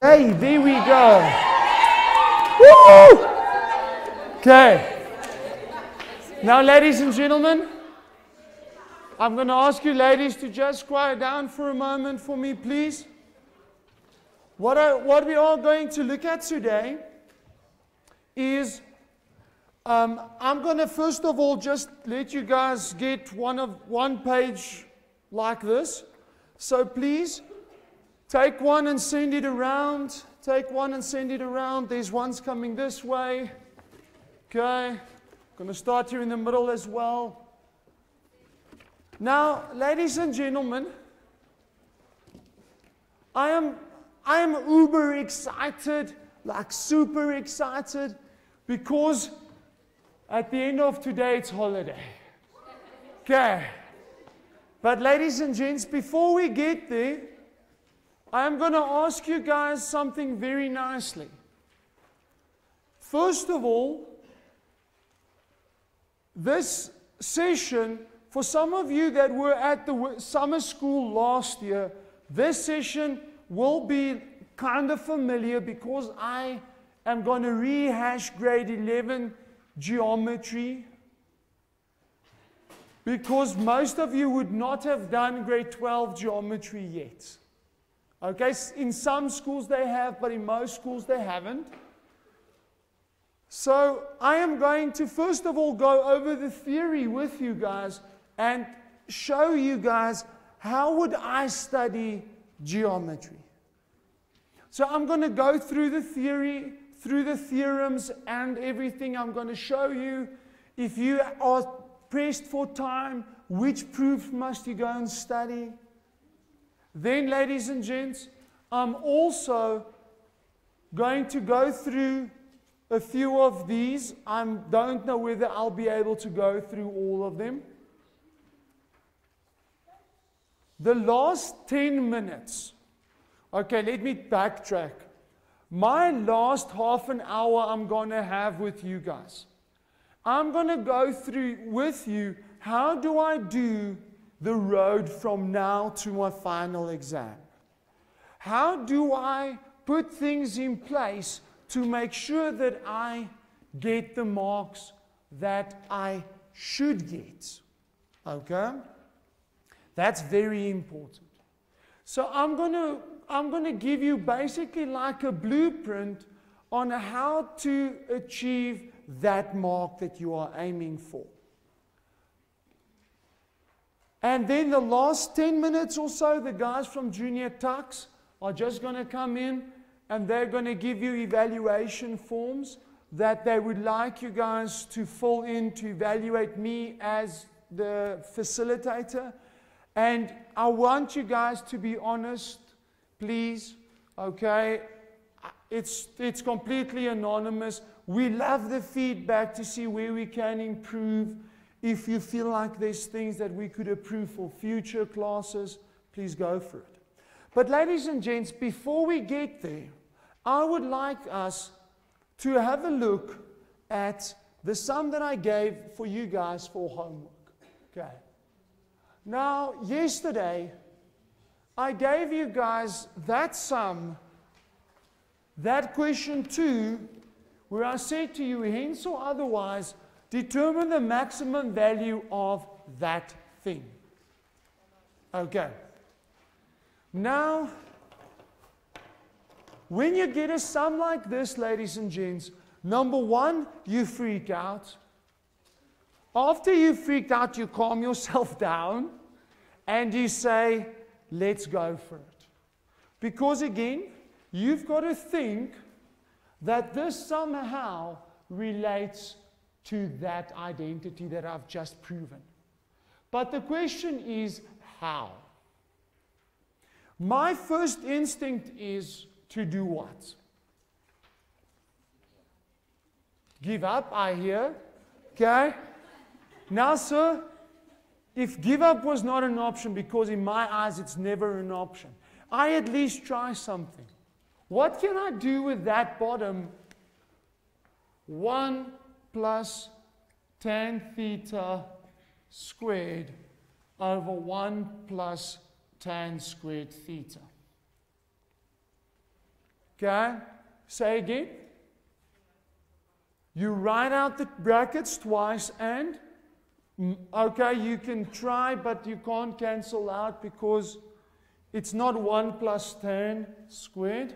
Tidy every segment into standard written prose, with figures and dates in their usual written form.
Hey, there we go. Woo! Okay. Now, ladies and gentlemen, I'm going to ask you ladies to just quiet down for a moment for me, please. What we are going to look at today is, I'm going to first of all just let you guys get one page like this. So please, take one and send it around. Take one and send it around. There's ones coming this way. Okay. Going to start here in the middle as well. Now, ladies and gentlemen, I am uber excited, like super excited, because at the end of today it's holiday. Okay. But ladies and gents, before we get there, I am going to ask you guys something very nicely. First of all, this session, for some of you that were at the summer school last year, this session will be kind of familiar because I am going to rehash grade 11 geometry, because most of you would not have done grade 12 geometry yet. Okay, in some schools they have, but in most schools they haven't. So I am going to first of all go over the theory with you guys and show you guys how would I study geometry. So I'm going to go through the theory, through the theorems and everything. I'm going to show you, if you are pressed for time, which proof must you go and study. Then, ladies and gents, I'm also going to go through a few of these. I don't know whether I'll be able to go through all of them. The last 10 minutes. Okay, let me backtrack. My last half an hour I'm going to have with you guys. I'm going to go through with you, how do I do the road from now to my final exam? How do I put things in place to make sure that I get the marks that I should get? Okay? That's very important. So I'm going to give you basically like a blueprint on how to achieve that mark that you are aiming for. And then the last 10 minutes or so, the guys from JuniorTukkie are just going to come in and they're going to give you evaluation forms that they would like you guys to fill in to evaluate me as the facilitator. And I want you guys to be honest, please, okay? It's completely anonymous. We love the feedback to see where we can improve. If you feel like there's things that we could improve for future classes, please go for it. But ladies and gents, before we get there, I would like us to have a look at the sum that I gave for you guys for homework. Okay. Now, yesterday, I gave you guys that sum, that question 2, where I said to you, hence or otherwise, determine the maximum value of that thing. Okay. Now, when you get a sum like this, ladies and gents, number one, you freak out. After you freaked out, you calm yourself down and you say, let's go for it. Because again, you've got to think that this somehow relates to that identity that I've just proven. But the question is, how? My first instinct is to do what? Give up, I hear. Okay? Now, sir, if give up was not an option, because in my eyes it's never an option, I at least try something. What can I do with that bottom 1 plus tan theta squared over 1 plus tan squared theta? Okay? Say again. You write out the brackets twice and, okay, you can try, but you can't cancel out because it's not 1 plus tan squared.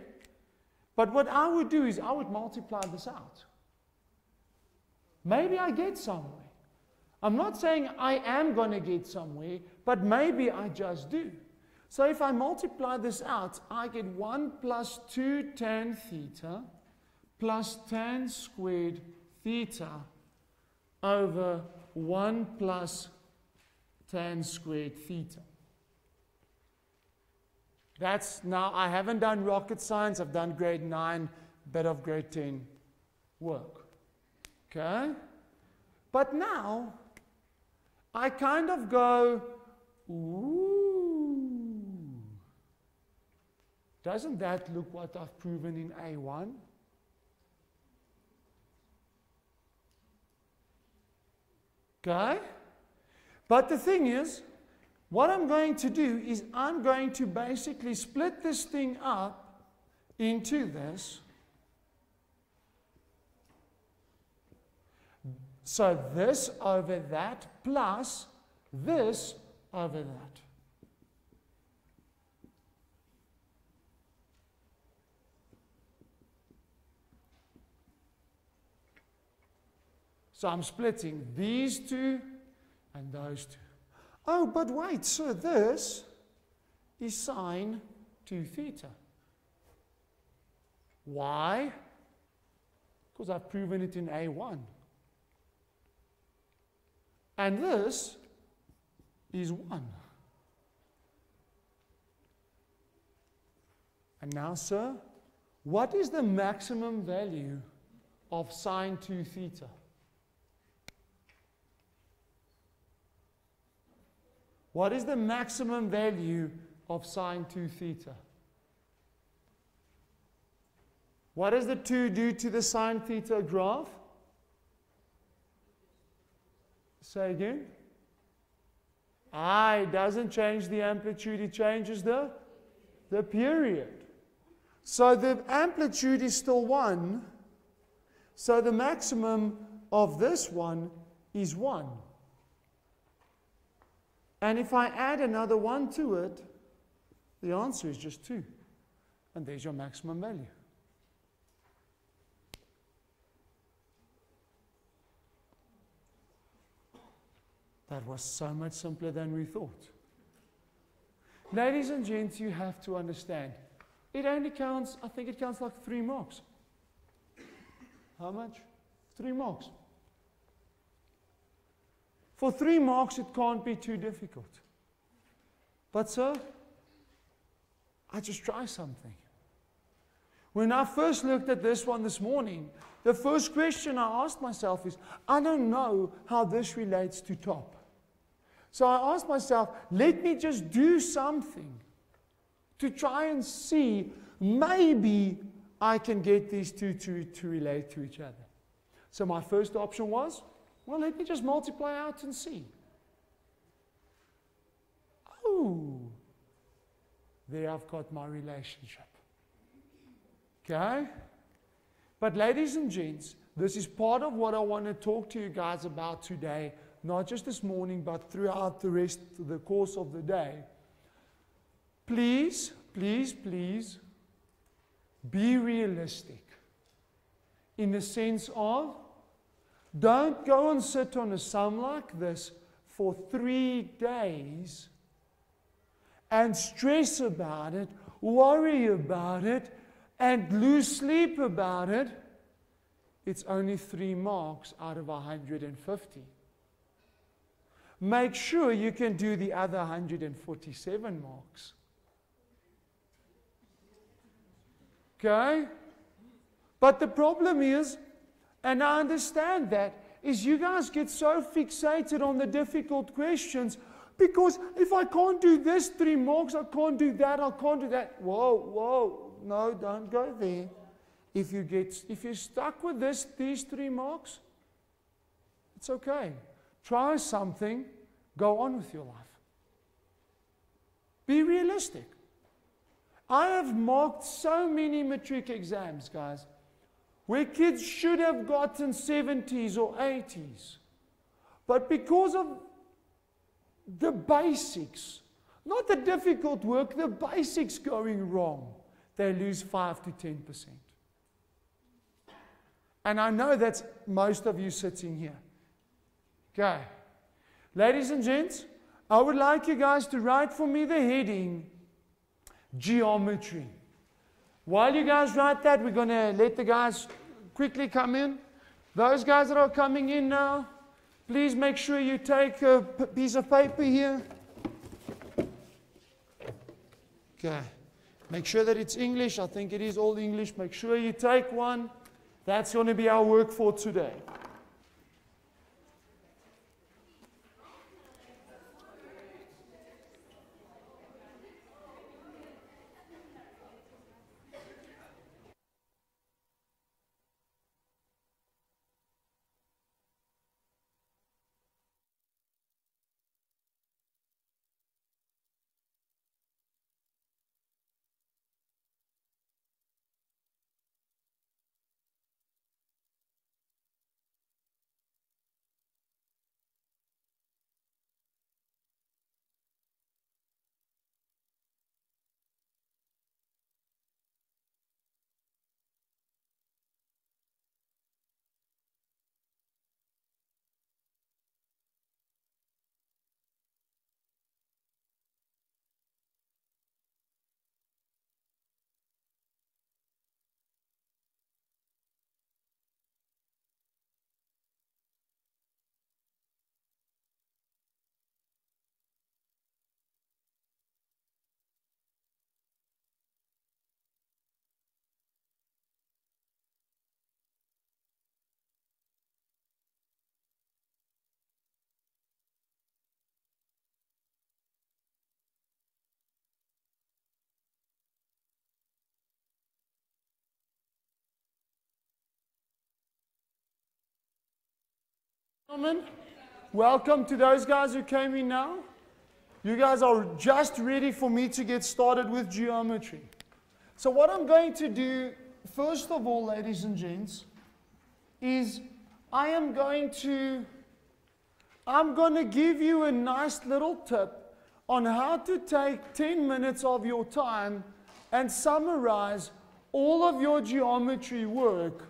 But what I would do is I would multiply this out. Maybe I get somewhere. I'm not saying I am going to get somewhere, but maybe I just do. So if I multiply this out, I get 1 plus 2 tan theta plus tan squared theta over 1 plus tan squared theta. That's now, I haven't done rocket science, I've done grade 9, bit of grade 10 work. Okay? But now, I kind of go, ooh, doesn't that look what I've proven in A1? Okay? But the thing is, what I'm going to do is I'm going to basically split this thing up into this. So this over that plus this over that. So I'm splitting these two and those two. Oh, but wait, so this is sine 2 theta. Why? Because I've proven it in A1. And this is 1. And now, sir, what is the maximum value of sine 2 theta? What is the maximum value of sine 2 theta? What does the 2 do to the sine theta graph? Say again. It doesn't change the amplitude, it changes the period. So the amplitude is still 1. So the maximum of this one is 1. And if I add another 1 to it, the answer is just 2. And there's your maximum value. That was so much simpler than we thought. Ladies and gents, you have to understand. It only counts, I think it counts like 3 marks. How much? 3 marks. For 3 marks, it can't be too difficult. But sir, I just try something. When I first looked at this one this morning, the first question I asked myself is, I don't know how this relates to top. So I asked myself, let me just do something to try and see, maybe I can get these two to relate to each other. So my first option was, well, let me just multiply out and see. Oh, there I've got my relationship. Okay? But ladies and gents, this is part of what I want to talk to you guys about today, not just this morning, but throughout the rest of the course of the day. Please, please, please, be realistic in the sense of, don't go and sit on a sum like this for 3 days and stress about it, worry about it, and lose sleep about it. It's only 3 marks out of 150. Make sure you can do the other 147 marks. Okay? But the problem is, and I understand that, is you guys get so fixated on the difficult questions because if I can't do this 3 marks, I can't do that, I can't do that. Whoa, no, don't go there. If you're stuck with these 3 marks, it's okay. Try something, go on with your life. Be realistic. I have marked so many matric exams, guys, where kids should have gotten 70s or 80s. But because of the basics, not the difficult work, the basics going wrong, they lose 5 to 10%. And I know that's most of you sitting here. Okay. Ladies and gents, I would like you guys to write for me the heading, geometry. While you guys write that, we're going to let the guys quickly come in. Those guys that are coming in now, please make sure you take a piece of paper here. Okay. Make sure that it's English. I think it is all English. Make sure you take one. That's going to be our work for today. Gentlemen, welcome to those guys who came in now. You guys are just ready for me to get started with geometry. So what I'm going to do, first of all, ladies and gents, is I'm going to give you a nice little tip on how to take 10 minutes of your time and summarize all of your geometry work.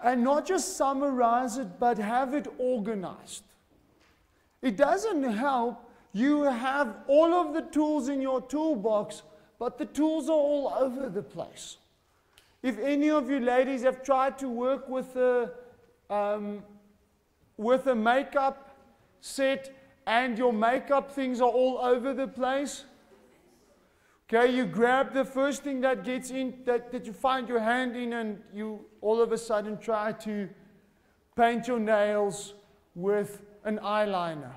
And not just summarize it, but have it organized. It doesn't help you have all of the tools in your toolbox, but the tools are all over the place. If any of you ladies have tried to work with a makeup set and your makeup things are all over the place, okay, you grab the first thing that gets in, that you find your hand in, and you all of a sudden try to paint your nails with an eyeliner.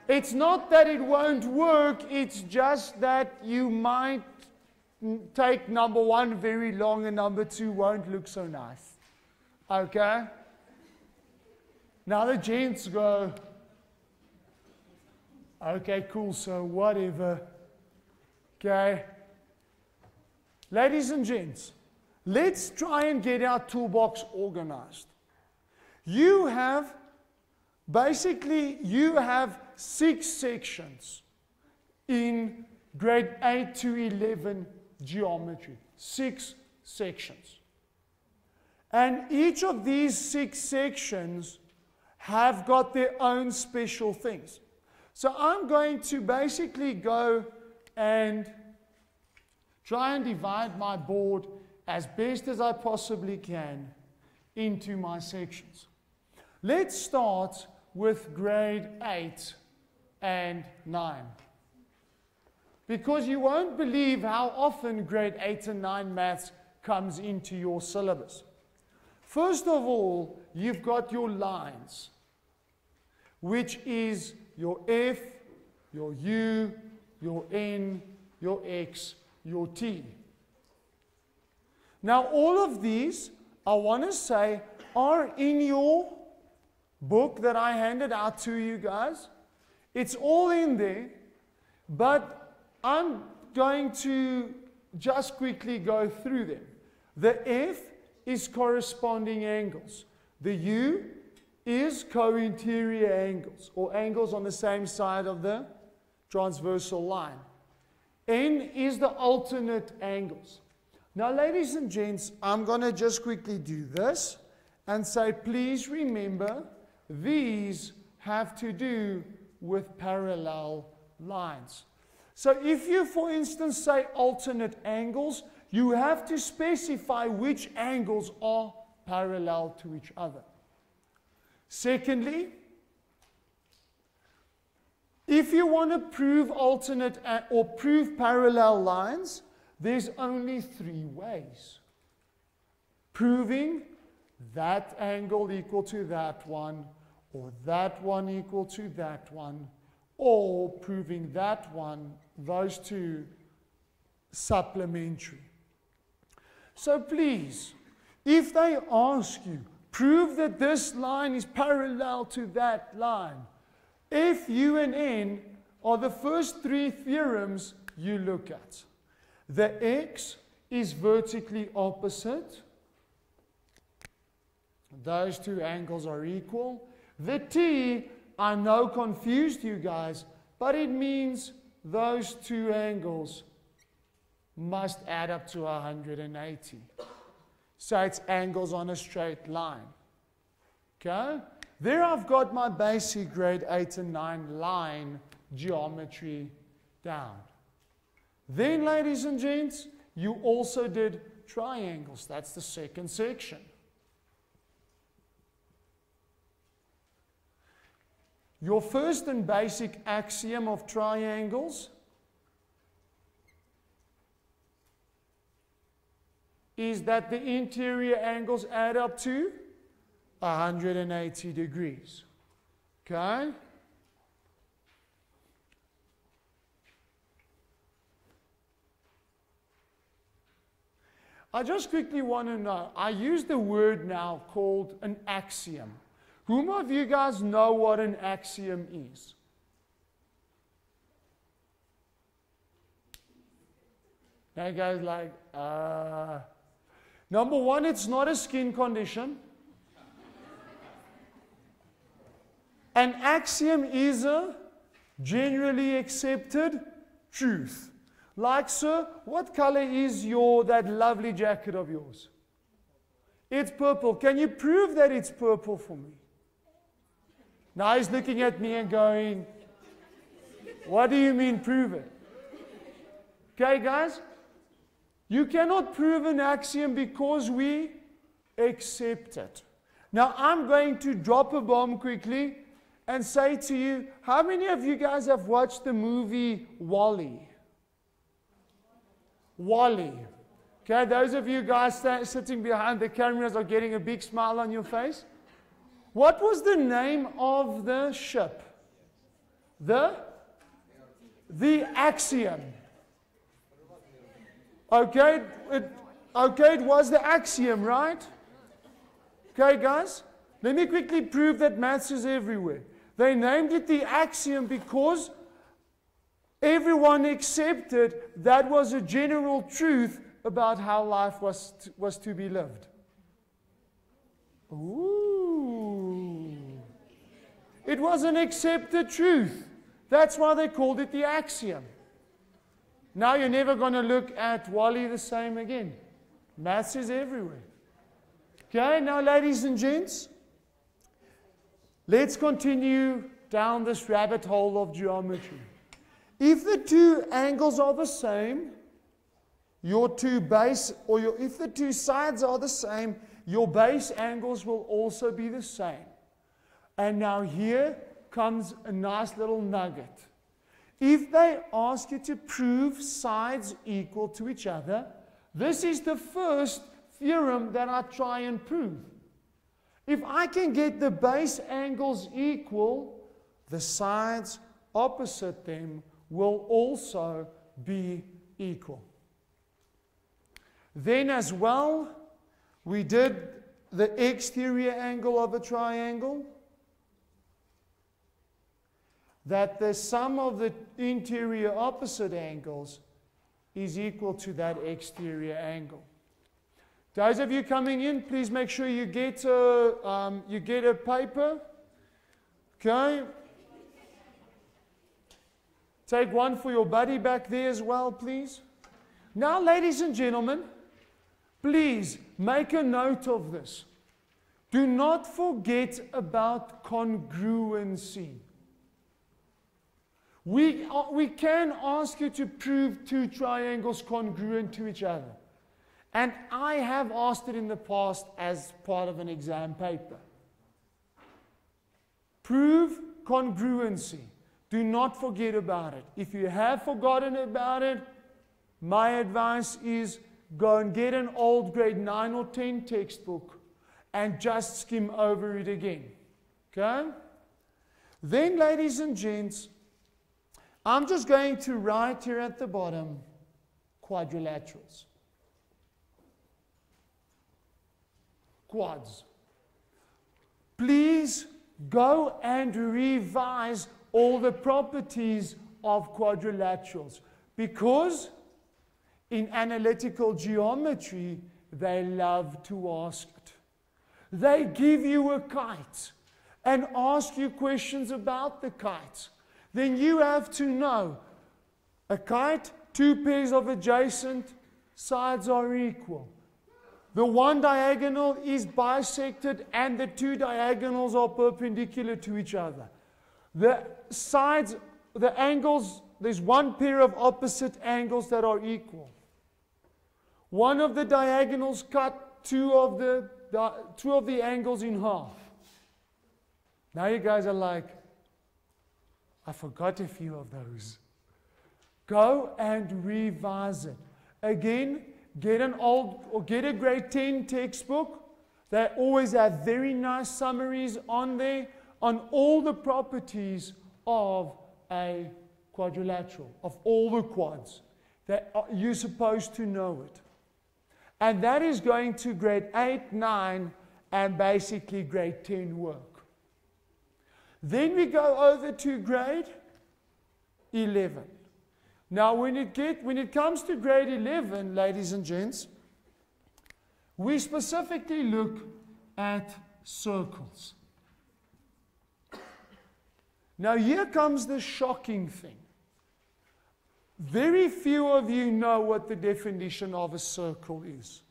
It's not that it won't work, it's just that you might take number one very long and number two won't look so nice. Okay? Now the gents go, okay, cool, so whatever. Okay. Ladies and gents, let's try and get our toolbox organized. You have 6 sections in grade 8 to 11 geometry. 6 sections. And each of these 6 sections have got their own special things. So I'm going to basically go and try and divide my board as best as I possibly can into my sections. Let's start with grade 8 and 9. Because you won't believe how often grade 8 and 9 maths comes into your syllabus. First of all, you've got your lines, which is your F, your U, your N, your X, your T. Now all of these, I want to say, are in your book that I handed out to you guys. It's all in there. But I'm going to just quickly go through them. The F is corresponding angles. The U is co-interior angles, or angles on the same side of the transversal line. N is the alternate angles. Now, ladies and gents, I'm going to just quickly do this and say, please remember, these have to do with parallel lines. So if you, for instance, say alternate angles, you have to specify which angles are parallel to each other. Secondly, if you want to prove alternate or prove parallel lines, there's only 3 ways. Proving that angle equal to that one, or that one equal to that one, or proving that one, those two supplementary. So please, if they ask you, prove that this line is parallel to that line, F, U, and N are the first 3 theorems you look at. The X is vertically opposite. Those 2 angles are equal. The T, I know confused you guys, but it means those 2 angles must add up to 180. So it's angles on a straight line. Okay? There I've got my basic grade 8 and 9 line geometry down. Then, ladies and gents, you also did triangles. That's the second section. Your first and basic axiom of triangles is that the interior angles add up to 180 degrees. Okay? I just quickly want to know, I use the word now called an axiom. Whom of you guys know what an axiom is? That guy's like, Number 1, it's not a skin condition. An axiom is a generally accepted truth. Like, sir, what color is that lovely jacket of yours? It's purple. Can you prove that it's purple for me? Now he's looking at me and going, what do you mean prove it? Okay, guys? You cannot prove an axiom because we accept it. Now I'm going to drop a bomb quickly and say to you, how many of you guys have watched the movie WALL-E? WALL-E. Okay, those of you guys sitting behind the cameras are getting a big smile on your face. What was the name of the ship? The Axiom. Okay, it was the Axiom, right? Okay, guys? Let me quickly prove that maths is everywhere. They named it the Axiom because everyone accepted that was a general truth about how life was to be lived. Ooh. It was an accepted truth. That's why they called it the Axiom. Now you're never going to look at WALL-E the same again. Maths is everywhere. Okay, now ladies and gents, let's continue down this rabbit hole of geometry. If the 2 angles are the same, if the 2 sides are the same, your base angles will also be the same. And now here comes a nice little nugget. If they ask you to prove sides equal to each other, this is the first theorem that I try and prove. If I can get the base angles equal, the sides opposite them will also be equal. Then as well, we did the exterior angle of a triangle. that the sum of the interior opposite angles is equal to that exterior angle. Those of you coming in, please make sure you get a paper. Okay? Take one for your buddy back there as well, please. Now, ladies and gentlemen, please make a note of this. Do not forget about congruency. We can ask you to prove two triangles congruent to each other. And I have asked it in the past as part of an exam paper. Prove congruency. Do not forget about it. If you have forgotten about it, my advice is go and get an old grade 9 or 10 textbook and just skim over it again. Okay? Then, ladies and gents, I'm just going to write here at the bottom quadrilaterals. Quads. Please go and revise all the properties of quadrilaterals, because in analytical geometry they love to ask it. They give you a kite and ask you questions about the kite. Then you have to know a kite, two pairs of adjacent sides are equal. The one diagonal is bisected and the two diagonals are perpendicular to each other. The sides, the angles, there's one pair of opposite angles that are equal. One of the diagonals cut two of the angles in half. Now you guys are like, I forgot a few of those. Go and revise it. Again, get a grade 10 textbook. They always have very nice summaries on there on all the properties of a quadrilateral, of all the quads. You're supposed to know it. And that is going to grade 8, 9, and basically grade 10 work. Then we go over to grade 11. Now, when it comes to grade 11, ladies and gents, we specifically look at circles. Now, here comes the shocking thing. Very few of you know what the definition of a circle is.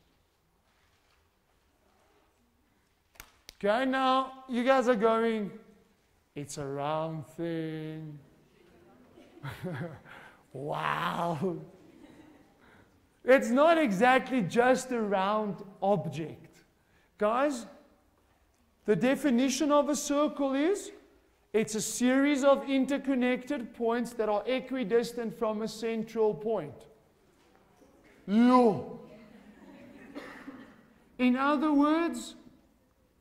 Okay, now, you guys are going, it's a round thing. Wow. It's not exactly just a round object. Guys, the definition of a circle is, it's a series of interconnected points that are equidistant from a central point. Yo. In other words,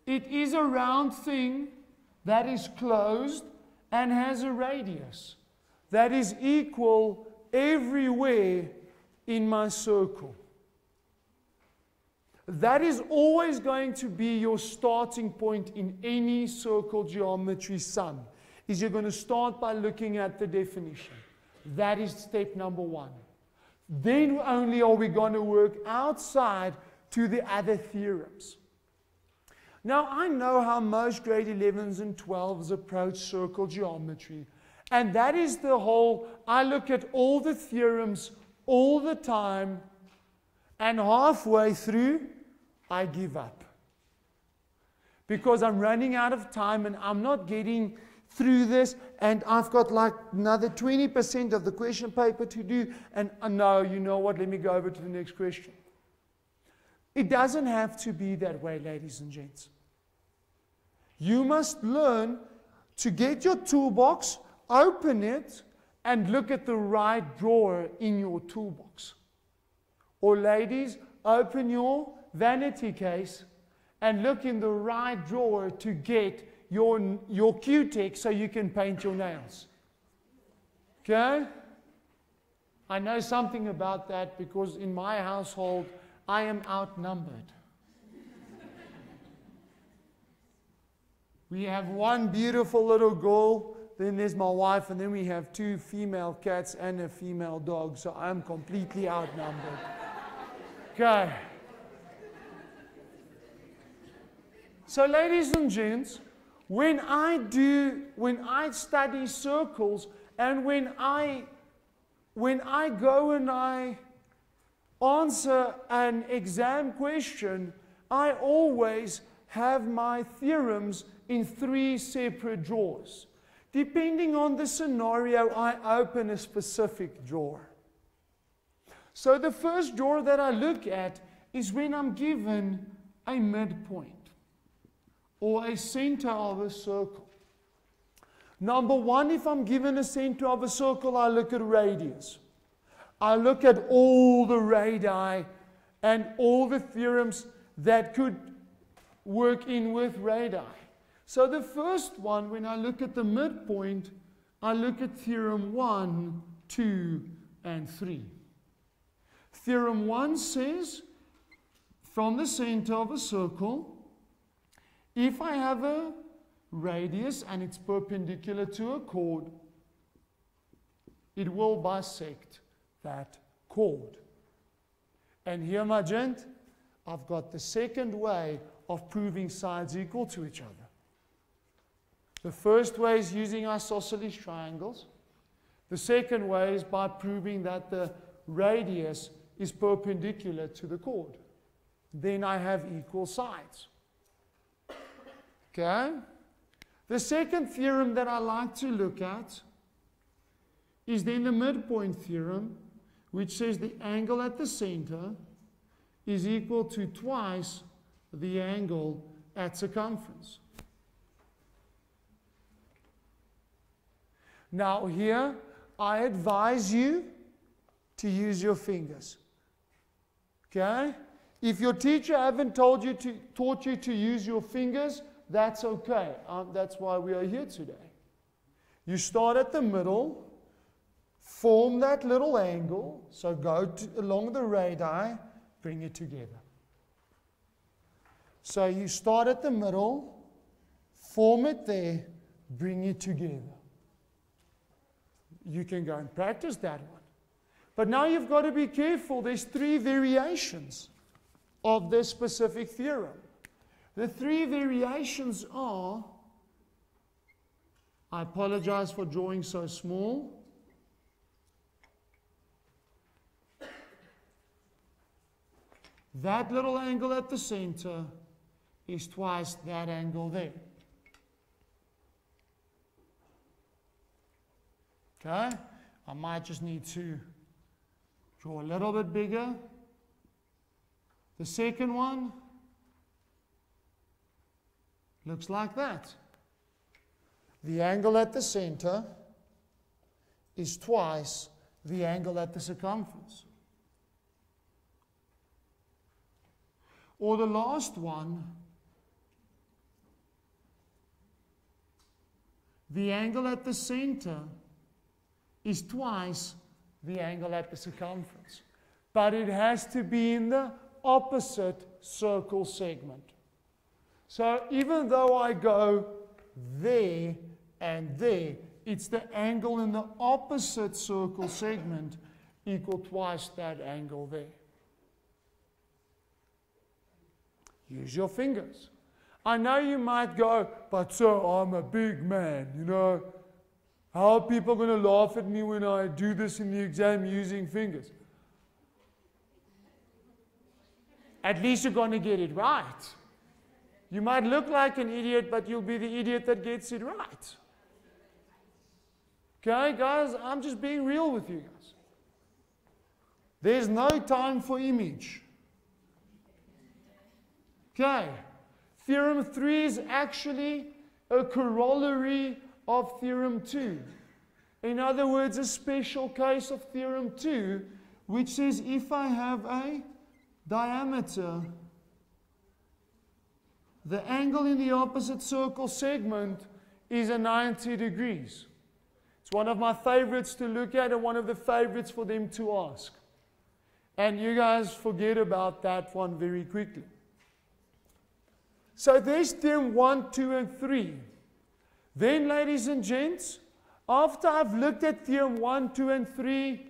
it is a round thing that is closed and has a radius that is equal everywhere in my circle. That is always going to be your starting point in any circle geometry sum, is you're going to start by looking at the definition. That is step number one. Then only are we going to work outside to the other theorems. Now, I know how most grade 11s and 12s approach circle geometry. And that is the whole, I look at all the theorems all the time, and halfway through, I give up. Because I'm running out of time and I'm not getting through this, and I've got like another 20% of the question paper to do, and no, you know what, let me go over to the next question. It doesn't have to be that way, ladies and gents. You must learn to get your toolbox, open it, and look at the right drawer in your toolbox. Or ladies, open your vanity case and look in the right drawer to get your Q-Tex so you can paint your nails. Okay? I know something about that because in my household, I am outnumbered. We have one beautiful little girl then there's my wife, and then we have 2 female cats and a female dog, so I'm completely outnumbered. Okay. So ladies and gents, when I study circles, and when I go and I answer an exam question, I always have my theorems in 3 separate drawers. Depending on the scenario, I open a specific drawer. So the first drawer that I look at is when I'm given a midpoint or a center of a circle. Number 1, if I'm given a center of a circle, I look at radius. I look at all the radii and all the theorems that could work in with radii. So the first one, when I look at the midpoint, I look at theorem 1, 2, and 3. Theorem 1 says, from the center of a circle, if I have a radius and it's perpendicular to a chord, it will bisect that chord. And here, my gent, I've got the second way of proving sides equal to each other. The first way is using isosceles triangles. The second way is by proving that the radius is perpendicular to the chord. Then I have equal sides. Okay? The second theorem that I like to look at is then the midpoint theorem, which says the angle at the center is equal to twice the angle at circumference. Now here, I advise you to use your fingers. Okay? If your teacher haven't taught you to use your fingers, that's okay. That's why we are here today. You start at the middle, form that little angle, so go along the radii, bring it together. So you start at the middle, form it there, bring it together. You can go and practice that one. But now you've got to be careful. There's 3 variations of this specific theorem. The 3 variations are, I apologize for drawing so small. That little angle at the center is twice that angle there. Okay? I might just need to draw a little bit bigger. The second one looks like that. The angle at the center is twice the angle at the circumference. Or the last one, the angle at the center is twice the angle at the circumference. But it has to be in the opposite circle segment. So even though I go there and there, it's the angle in the opposite circle segment equal twice that angle there. Use your fingers. I know you might go, but sir, I'm a big man, you know. How are people going to laugh at me when I do this in the exam using fingers? At least you're going to get it right. You might look like an idiot, but you'll be the idiot that gets it right. Okay, guys, I'm just being real with you guys. There's no time for image. Okay, Theorem 3 is actually a corollary of Theorem 2. In other words, a special case of Theorem 2, which says if I have a diameter, the angle in the opposite circle segment is a 90 degrees. It's one of my favorites to look at and one of the favorites for them to ask. And you guys forget about that one very quickly. So there's Theorem 1, 2, and 3. Then, ladies and gents, After I've looked at theorem 1, 2, and 3,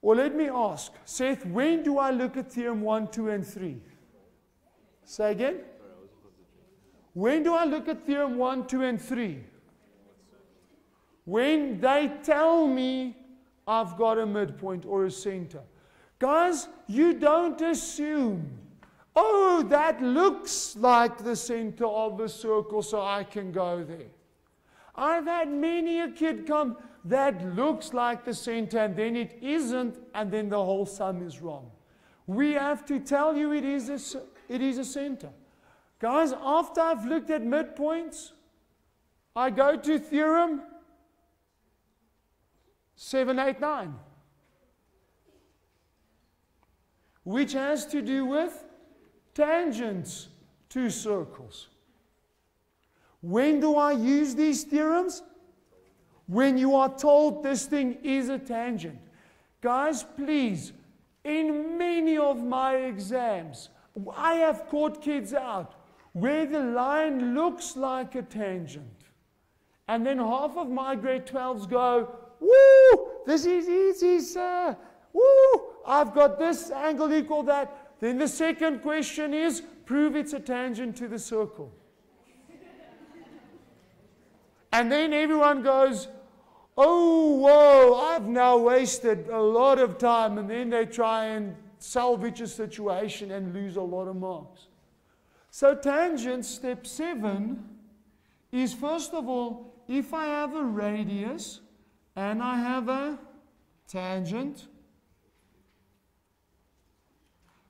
or let me ask, Seth, when do I look at theorem 1, 2, and 3? Say again? When do I look at theorem 1, 2, and 3? When they tell me I've got a midpoint or a center. Guys, you don't assume, oh, that looks like the center of the circle, so I can go there. I've had many a kid come, that looks like the center, and then it isn't, and then the whole sum is wrong. We have to tell you it is a center. Guys, after I've looked at midpoints, I go to theorem 7, 8, 9, which has to do with tangents to circles. When do I use these theorems? When you are told this thing is a tangent. Guys, please, in many of my exams, I have caught kids out where the line looks like a tangent. And then half of my grade 12s go, woo, this is easy, sir. Woo, I've got this angle equal that. Then the second question is, prove it's a tangent to the circle. And then everyone goes, oh, whoa, I've now wasted a lot of time. And then they try and salvage a situation and lose a lot of marks. So tangent, step 7, is first of all, if I have a radius and I have a tangent,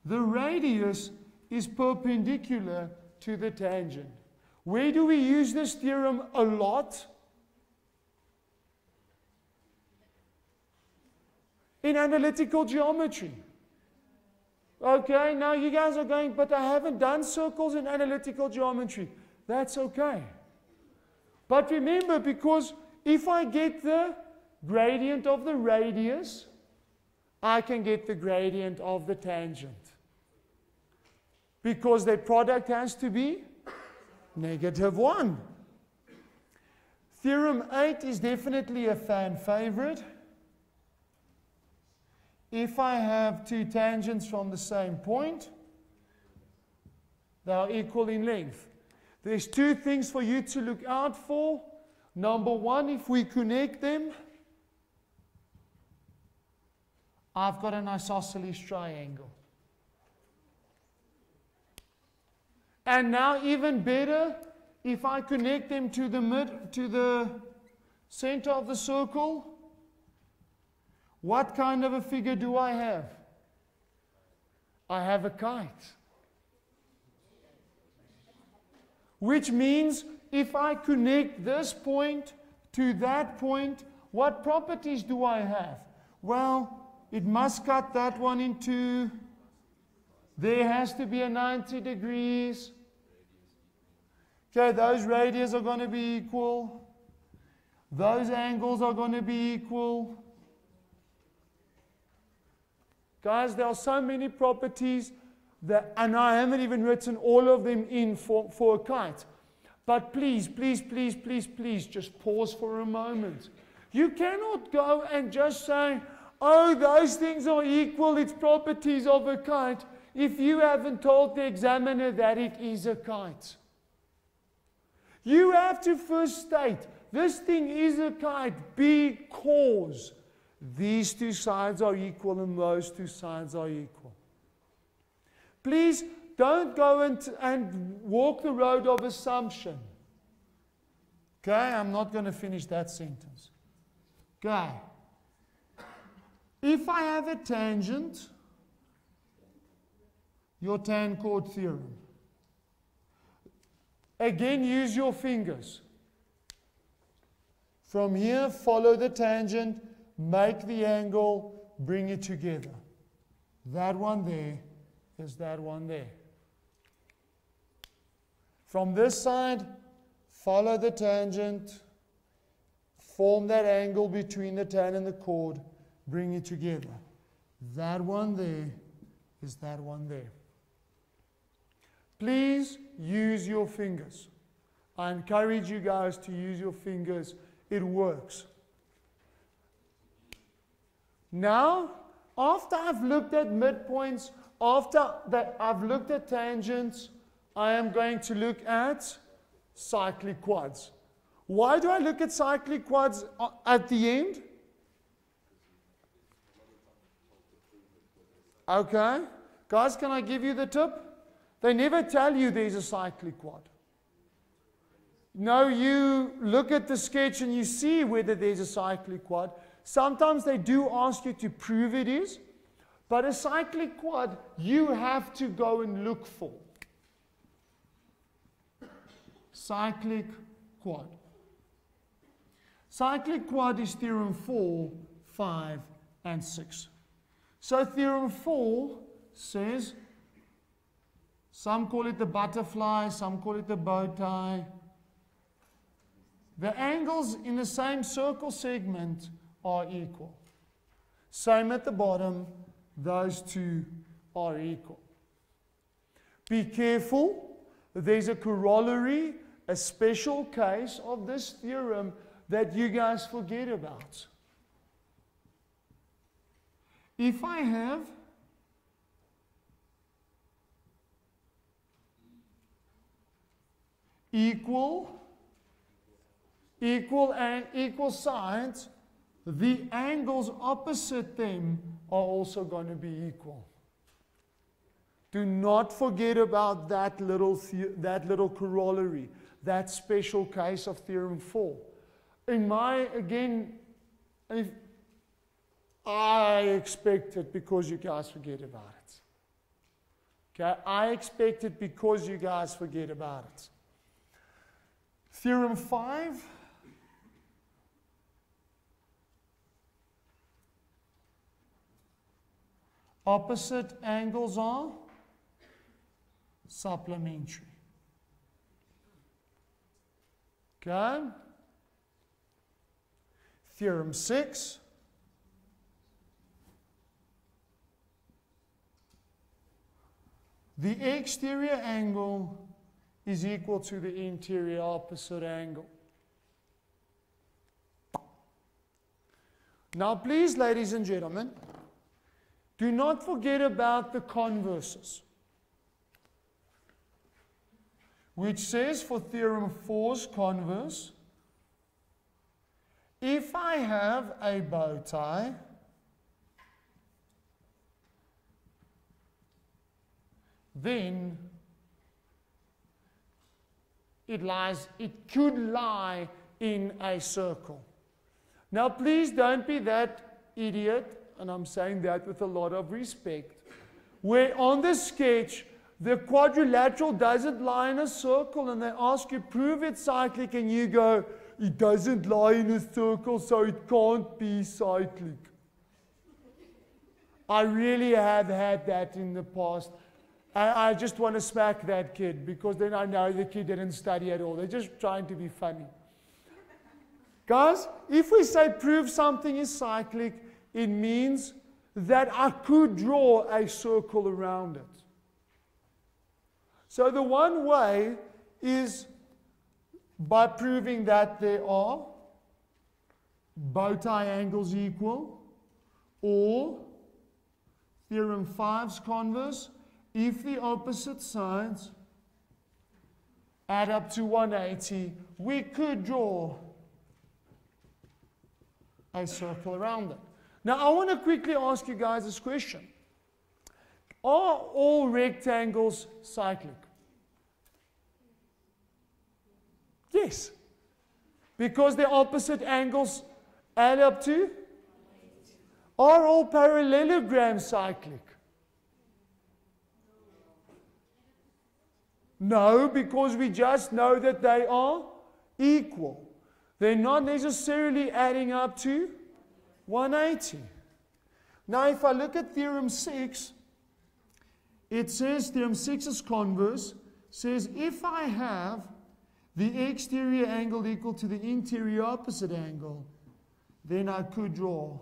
the radius is perpendicular to the tangent. Where do we use this theorem a lot? In analytical geometry. Okay, now you guys are going, but I haven't done circles in analytical geometry. That's okay. But remember, because if I get the gradient of the radius, I can get the gradient of the tangent. Because their product has to be -1. Theorem 8 is definitely a fan favorite. If I have two tangents from the same point, they are equal in length. There's two things for you to look out for. Number one, if we connect them, I've got an isosceles triangle. And now even better, if I connect them to the center of the circle, what kind of a figure do I have? I have a kite. Which means if I connect this point to that point, what properties do I have? Well, it must cut that one in two. There has to be a 90 degrees. Okay, those radius are going to be equal. Those angles are going to be equal. Guys, there are so many properties that, and I haven't even written all of them in for a kite. But please, please, please, please, please, just pause for a moment. You cannot go and just say, oh, those things are equal, it's properties of a kite, if you haven't told the examiner that it is a kite. You have to first state, this thing is a kite because these two sides are equal and those two sides are equal. Please don't go and walk the road of assumption. Okay, I'm not going to finish that sentence. Okay. If I have a tangent, your tan chord theorem. Again, use your fingers. From here, follow the tangent, make the angle, bring it together. That one there is that one there. From this side, follow the tangent, form that angle between the tan and the chord, bring it together. That one there is that one there. Please use your fingers. I encourage you guys to use your fingers. It works. Now, after I've looked at midpoints, after that I've looked at tangents, I am going to look at cyclic quads. Why do I look at cyclic quads at the end? Okay. Guys, can I give you the tip? They never tell you there's a cyclic quad. No, you look at the sketch and you see whether there's a cyclic quad. Sometimes they do ask you to prove it is, but a cyclic quad you have to go and look for. Cyclic quad. Cyclic quad is theorem 4, 5, and 6. So theorem 4 says, some call it the butterfly, some call it the bow tie. The angles in the same circle segment are equal. Same at the bottom, those two are equal. Be careful, there's a corollary, a special case of this theorem that you guys forget about. If I have equal sides, the angles opposite them are also going to be equal. Do not forget about that little corollary, that special case of theorem 4. I expect it because you guys forget about it. Okay, I expect it because you guys forget about it. Theorem 5. Opposite angles are supplementary. Okay. Theorem 6. The exterior angle is equal to the interior opposite angle. Now, please, ladies and gentlemen, do not forget about the converses, which says for theorem 4's converse, if I have a bow tie, then it could lie in a circle. Now, please don't be that idiot, and I'm saying that with a lot of respect, where on the sketch, the quadrilateral doesn't lie in a circle, and they ask you, prove it's cyclic, and you go, it doesn't lie in a circle, so it can't be cyclic. I really have had that in the past. I just want to smack that kid, because then I know the kid didn't study at all. They're just trying to be funny. Guys, if we say prove something is cyclic, it means that I could draw a circle around it. So the one way is by proving that there are bow tie angles equal, or theorem 5's converse, if the opposite sides add up to 180, we could draw a circle around it. Now, I want to quickly ask you guys this question. Are all rectangles cyclic? Yes. Because their opposite angles add up to? Are all parallelograms cyclic? No, because we just know that they are equal. They're not necessarily adding up to 180. Now, if I look at theorem 6, it says, theorem 6's converse says, if I have the exterior angle equal to the interior opposite angle, then I could draw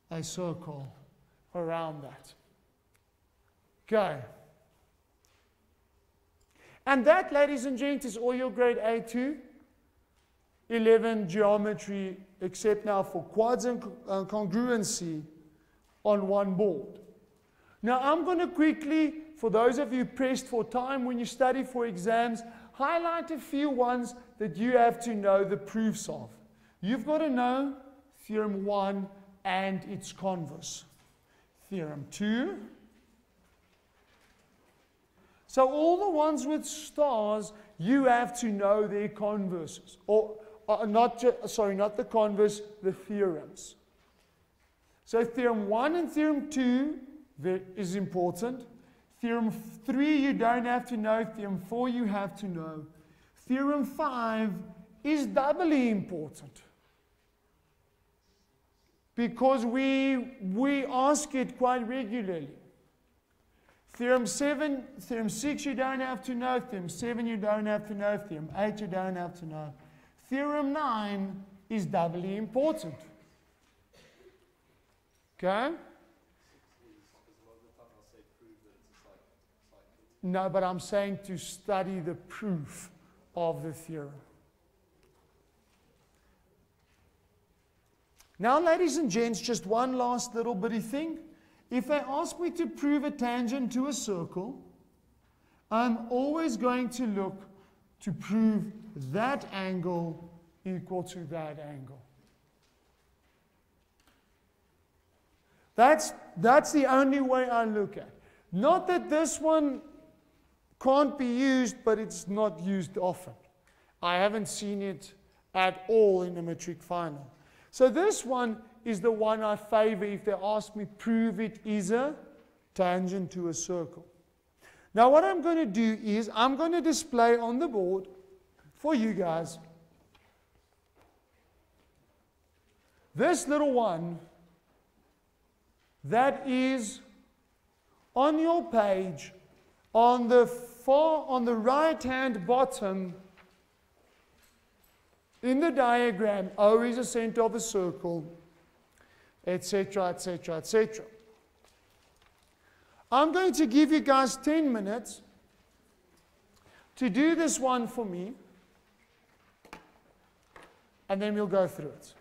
a circle around that. Okay. And that, ladies and gents, is all your grade A to 11 geometry, except now for quads and congruency on one board. Now I'm going to quickly, for those of you pressed for time when you study for exams, highlight a few ones that you have to know the proofs of. You've got to know Theorem 1 and its converse. Theorem 2. So all the ones with stars, you have to know their converses. Or not the converse, the theorems. So Theorem 1 and Theorem 2 is important. Theorem 3 you don't have to know. Theorem 4 you have to know. Theorem 5 is doubly important, because we ask it quite regularly. Theorem 6 you don't have to know. Theorem 7 you don't have to know. Theorem 8 you don't have to know. Theorem 9 is doubly important. Okay? No, but I'm saying to study the proof of the theorem. Now, ladies and gents, just one last little bitty thing. If they ask me to prove a tangent to a circle, I'm always going to look to prove that angle equal to that angle. That's the only way I look at it. Not that this one can't be used, but it's not used often. I haven't seen it at all in the matric final. So this one is the one I favor if they ask me, prove it is a tangent to a circle. Now what I'm going to do is, I'm going to display on the board for you guys this little one that is on your page on the right hand bottom in the diagram. O is the center of a circle, etc., etc., etc. I'm going to give you guys 10 minutes to do this one for me, and then we'll go through it.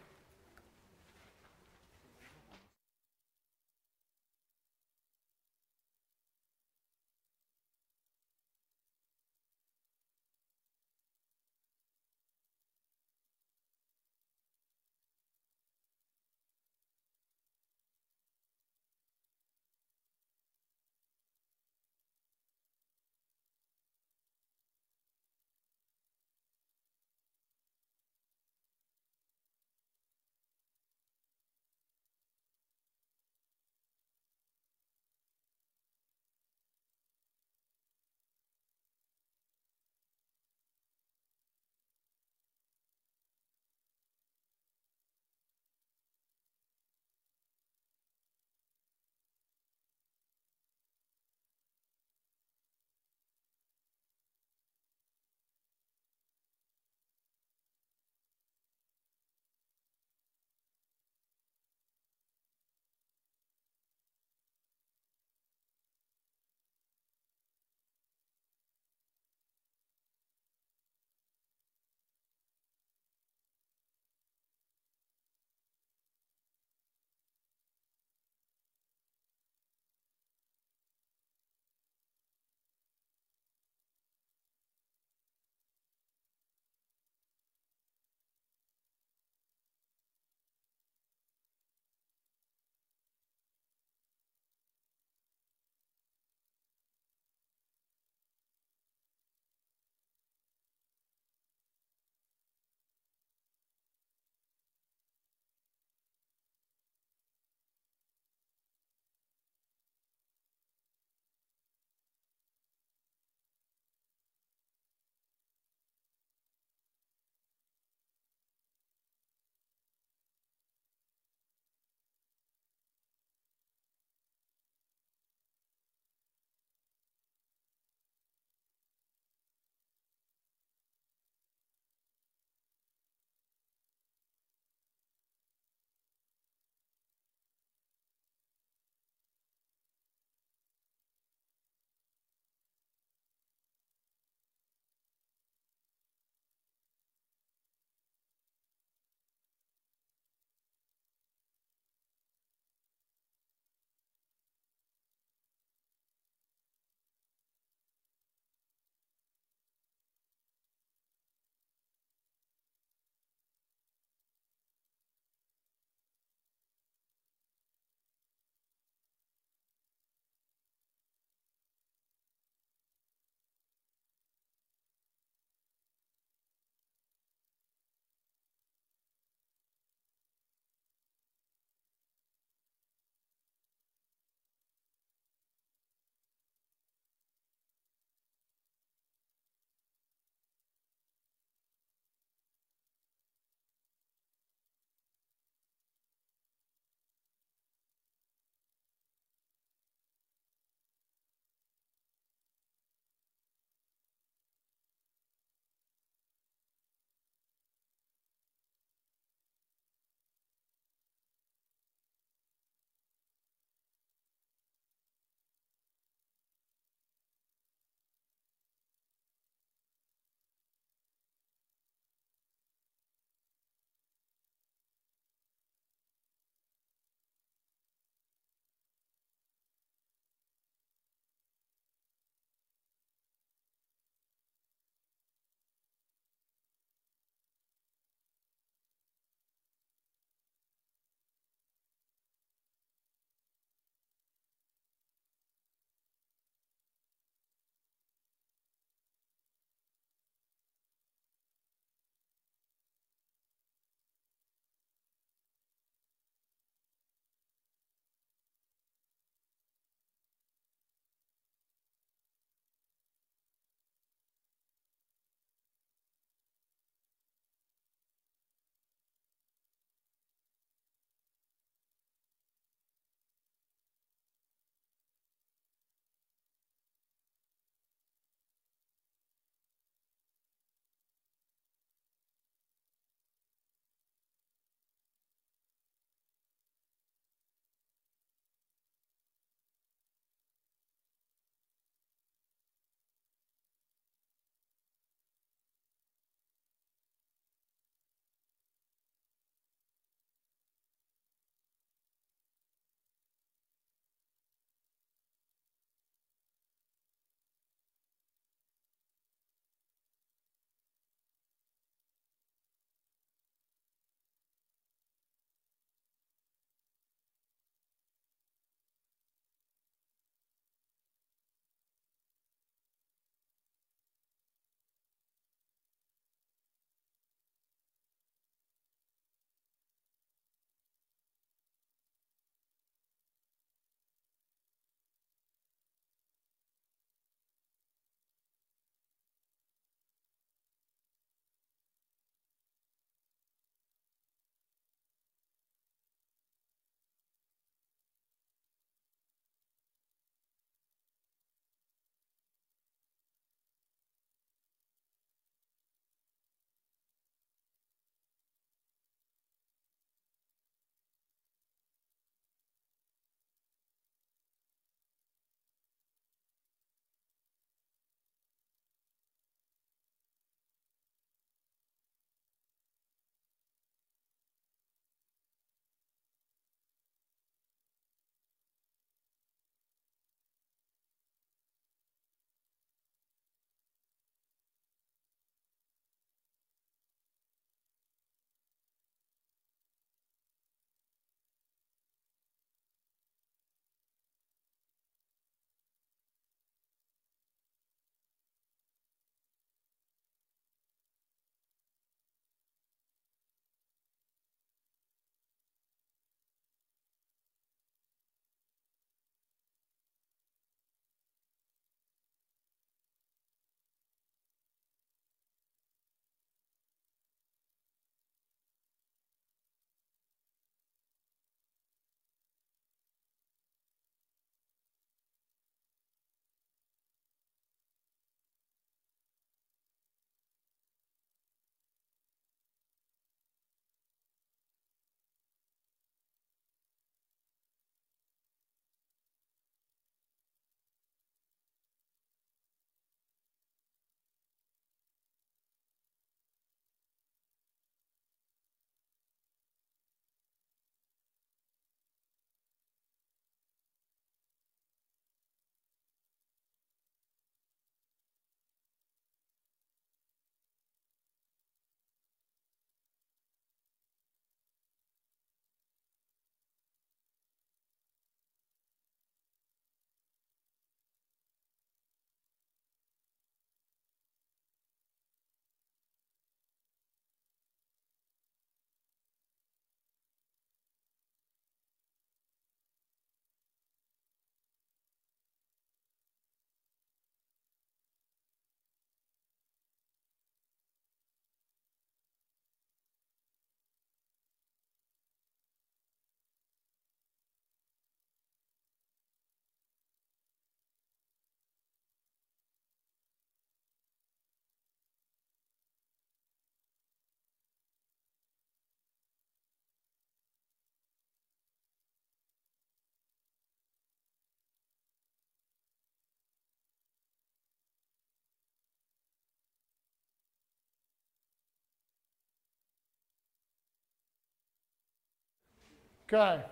Okay.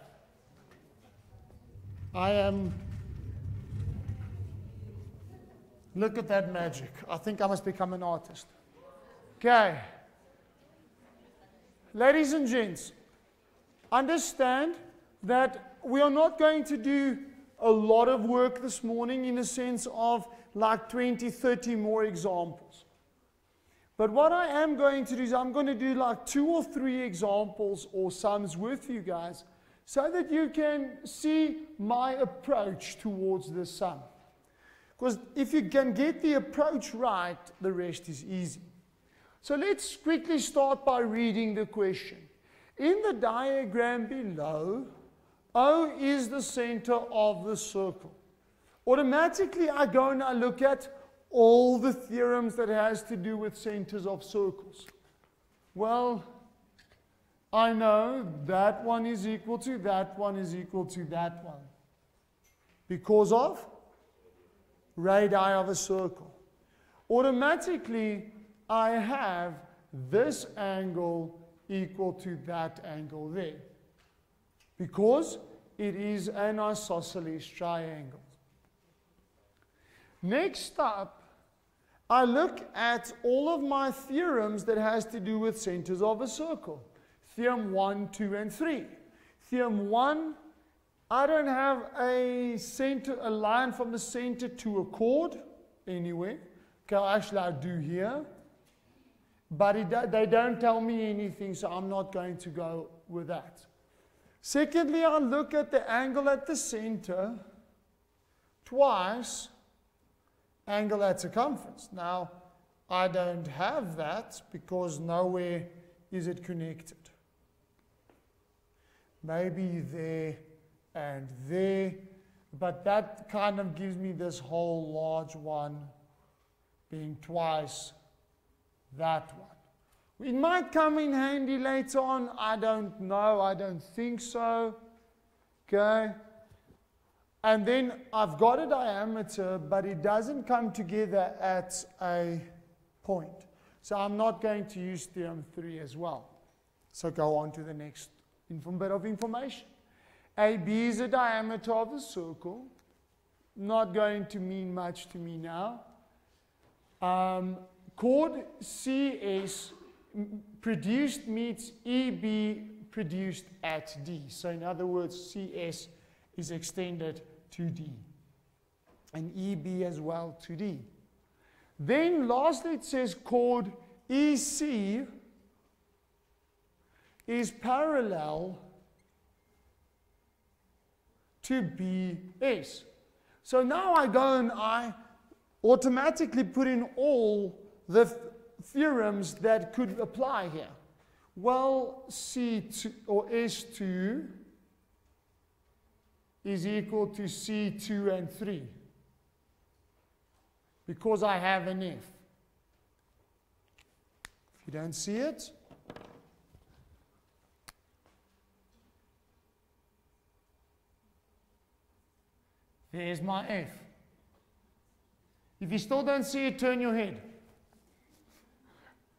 Look at that magic. I think I must become an artist. Okay. Ladies and gents, understand that we are not going to do a lot of work this morning in the sense of like 20, 30 more examples. But what I am going to do is I'm going to do like 2 or 3 examples or sums with you guys so that you can see my approach towards this sum. Because if you can get the approach right, the rest is easy. So let's quickly start by reading the question. In the diagram below, O is the center of the circle. Automatically, I go and I look at all the theorems that has to do with centers of circles. Well, I know that one is equal to that one is equal to that one. Because of radii of a circle. Automatically, I have this angle equal to that angle there. Because it is an isosceles triangle. Next up, I look at all of my theorems that has to do with centers of a circle. Theorem 1, 2, and 3. Theorem 1, I don't have a line from the center to a chord anywhere. Okay, actually I do here. But they don't tell me anything, so I'm not going to go with that. Secondly, I look at the angle at the center twice angle at circumference. Now, I don't have that because nowhere is it connected. Maybe there and there, but that kind of gives me this whole large one being twice that one. It might come in handy later on. I don't know. I don't think so. Okay. And then I've got a diameter, but it doesn't come together at a point. So I'm not going to use theorem 3 as well. So go on to the next bit of information. AB is the diameter of the circle. Not going to mean much to me now. Chord CS produced meets EB produced at D. So in other words, CS is extended to D. And EB as well to D. Then lastly it says chord EC is parallel to BS. So now I go and I automatically put in all the theorems that could apply here. Well, C2 or S2 is equal to C2 and 3 because I have an F. If you don't see it, there's my F. If you still don't see it, turn your head.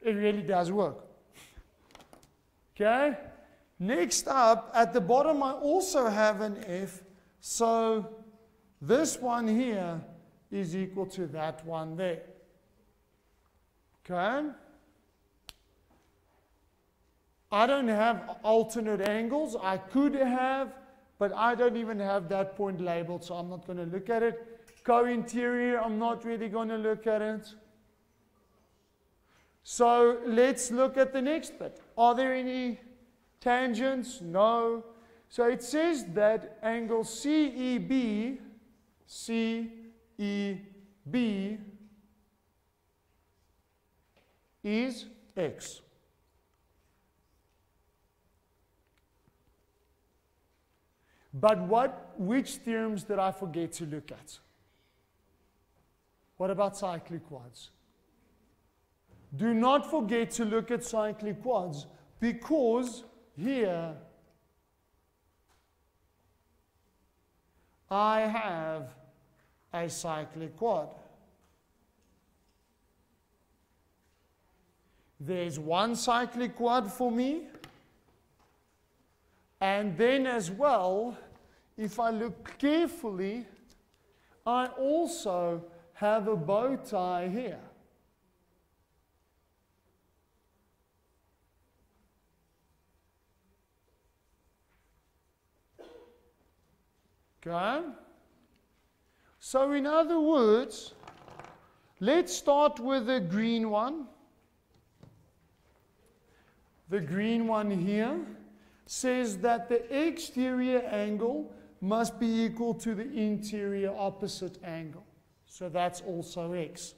It really does work. Okay? Next up, at the bottom, I also have an F. So this one here is equal to that one there. Okay? I don't have alternate angles. I could have, but I don't even have that point labeled, so I'm not going to look at it. Co-interior, I'm not really going to look at it. So let's look at the next bit. Are there any tangents? No. So it says that angle CEB is X. But which theorems did I forget to look at? What about cyclic quads? Do not forget to look at cyclic quads because here I have a cyclic quad. There's one cyclic quad for me. And then as well, if I look carefully, I also have a bow tie here. Okay? So in other words, let's start with the green one. The green one here says that the exterior angle must be equal to the interior opposite angle. So that's also x.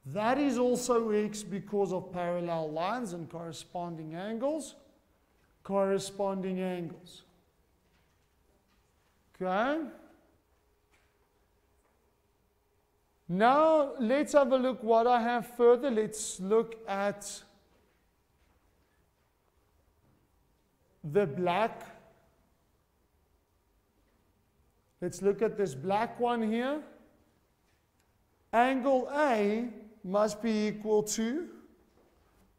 That is also x because of parallel lines and corresponding angles. Corresponding angles. Okay? Now let's have a look what I have further. Let's look at the black. Let's look at this black one here. Angle A must be equal to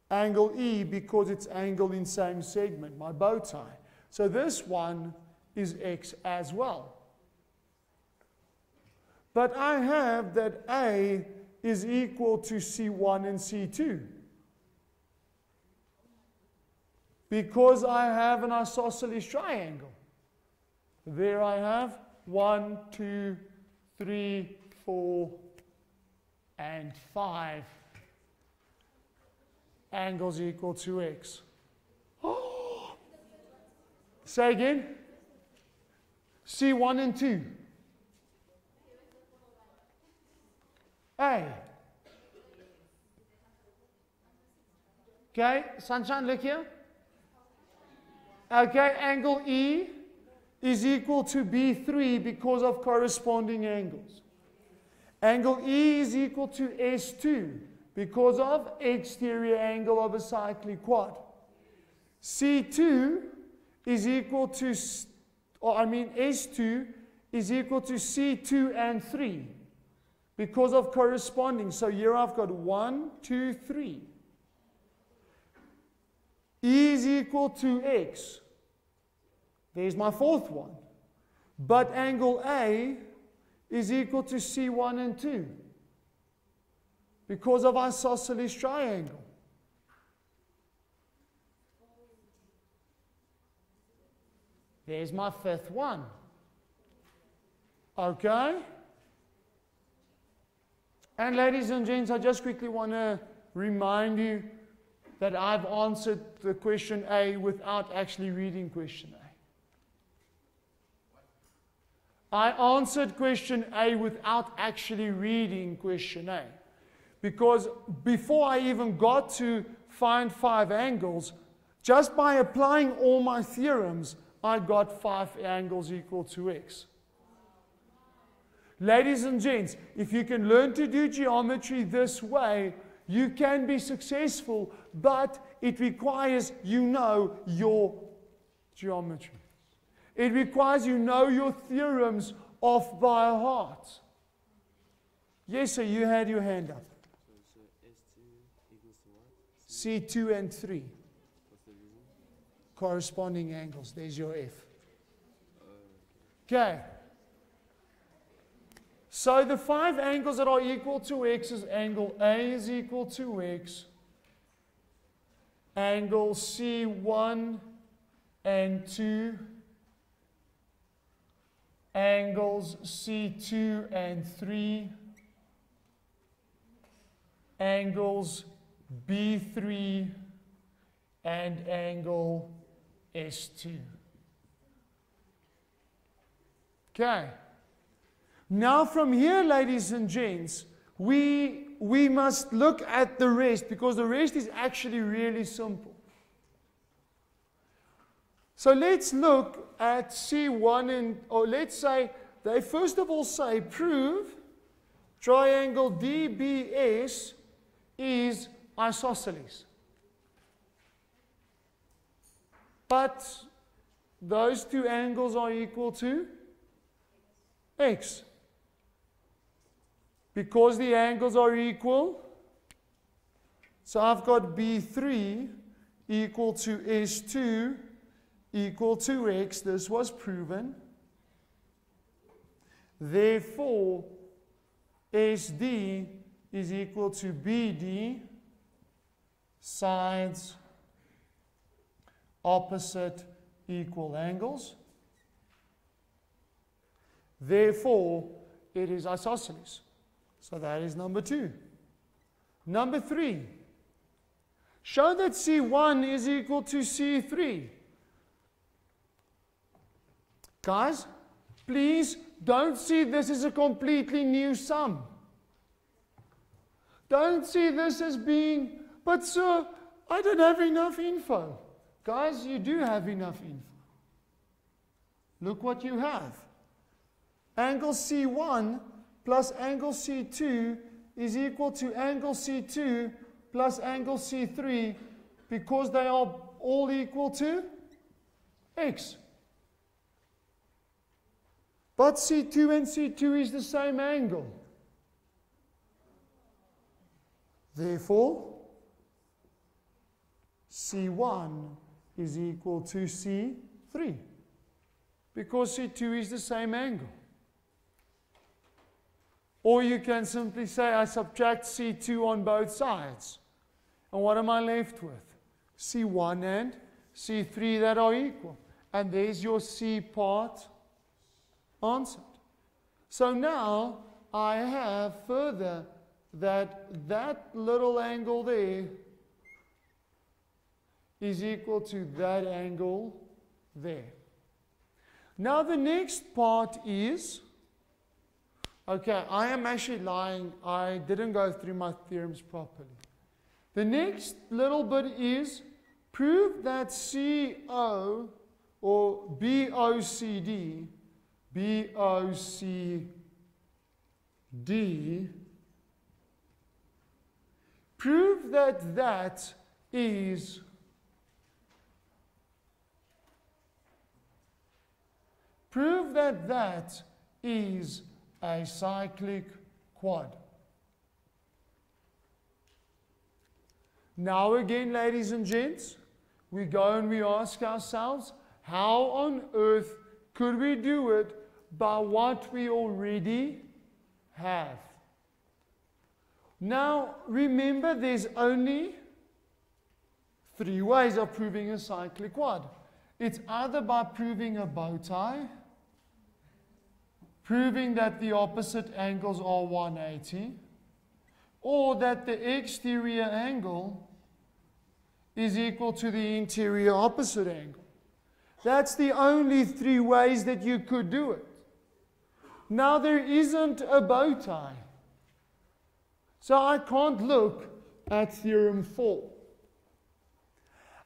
angle E because it's angle in same segment, my bow tie. So this one is x as well. But I have that A is equal to C1 and C2. Because I have an isosceles triangle. There I have 1, 2, 3, 4, and 5 angles equal to x. Oh. Say again. C1 and 2. A. Okay, sunshine, look here. Okay, angle E is equal to B3 because of corresponding angles. Angle E is equal to S2 because of exterior angle of a cyclic quad. C2 is equal to, S2 is equal to C2 and 3 because of corresponding. So here I've got 1, 2, 3. E is equal to x. There's my fourth one. But angle A is equal to C1 and 2 because of isosceles triangle. There's my fifth one. Okay? And ladies and gents, I just quickly want to remind you that I've answered the question A without actually reading question A. I answered question A without actually reading question A. Because before I even got to find 5 angles, just by applying all my theorems, I got 5 angles equal to x. Ladies and gents, if you can learn to do geometry this way, you can be successful, but it requires you know your geometry. It requires you know your theorems off by heart. Yes, sir, you had your hand up. So S2 equals to what? C2 and 3. What's the reason? Corresponding angles. There's your F. Okay. So the 5 angles that are equal to x is angle A is equal to x. Angle C1 and 2. Angles C2 and 3. Angles B3 and angle S2. Okay. Now from here, ladies and gents, we must look at the rest because the rest is actually really simple. So let's look at C1 or let's say, they first of all say prove triangle DBS is isosceles. But those 2 angles are equal to x. Because the angles are equal, so I've got B3 equal to S2 equal to x. This was proven. Therefore, SD is equal to BD, sides opposite equal angles. Therefore, it is isosceles. So that is number 2. Number 3. Show that C1 is equal to C3. Guys, please don't see this as a completely new sum. Don't see this as being, but sir, I don't have enough info. Guys, you do have enough info. Look what you have. Angle C1 plus angle C2 is equal to angle C2 plus angle C3 because they are all equal to x. But C2 and C2 is the same angle. Therefore, C1 is equal to C3 because C2 is the same angle. Or you can simply say I subtract C2 on both sides. And what am I left with? C1 and C3 that are equal. And there's your C part answered. So now I have further that little angle there is equal to that angle there. Now the next part is, okay, I am actually lying. I didn't go through my theorems properly. The next little bit is prove that CO or BOCD prove that that is a cyclic quad. Now again, ladies and gents, we go and we ask ourselves, how on earth could we do it by what we already have? Now, remember, there's only 3 ways of proving a cyclic quad. It's either by proving a bow tie, proving that the opposite angles are 180, or that the exterior angle is equal to the interior opposite angle. That's the only 3 ways that you could do it. Now there isn't a bow tie. So I can't look at theorem 4.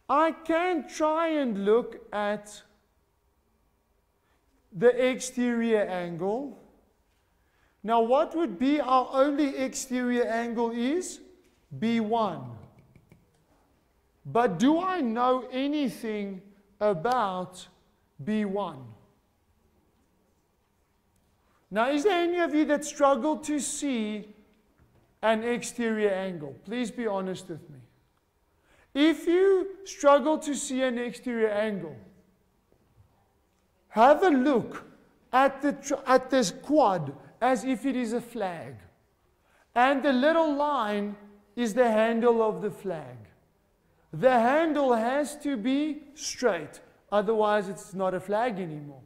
I can try and look at the exterior angle. Now what would be our only exterior angle is B1. But do I know anything about B1? Now is there any of you that struggle to see an exterior angle? Please be honest with me. If you struggle to see an exterior angle, have a look at this quad as if it is a flag. And the little line is the handle of the flag. The handle has to be straight, otherwise it's not a flag anymore.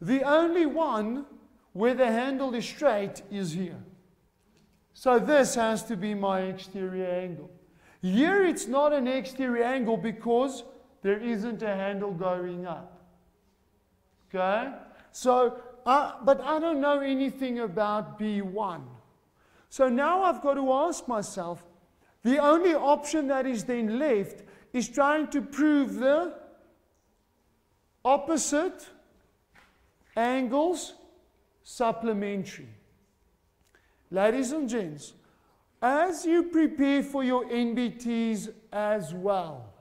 The only one where the handle is straight is here. So this has to be my exterior angle. Here it's not an exterior angle because there isn't a handle going up. Okay? So, but I don't know anything about B1. So now I've got to ask myself, the only option that is then left is trying to prove the opposite angles supplementary. Ladies and gents, as you prepare for your NBTs as well,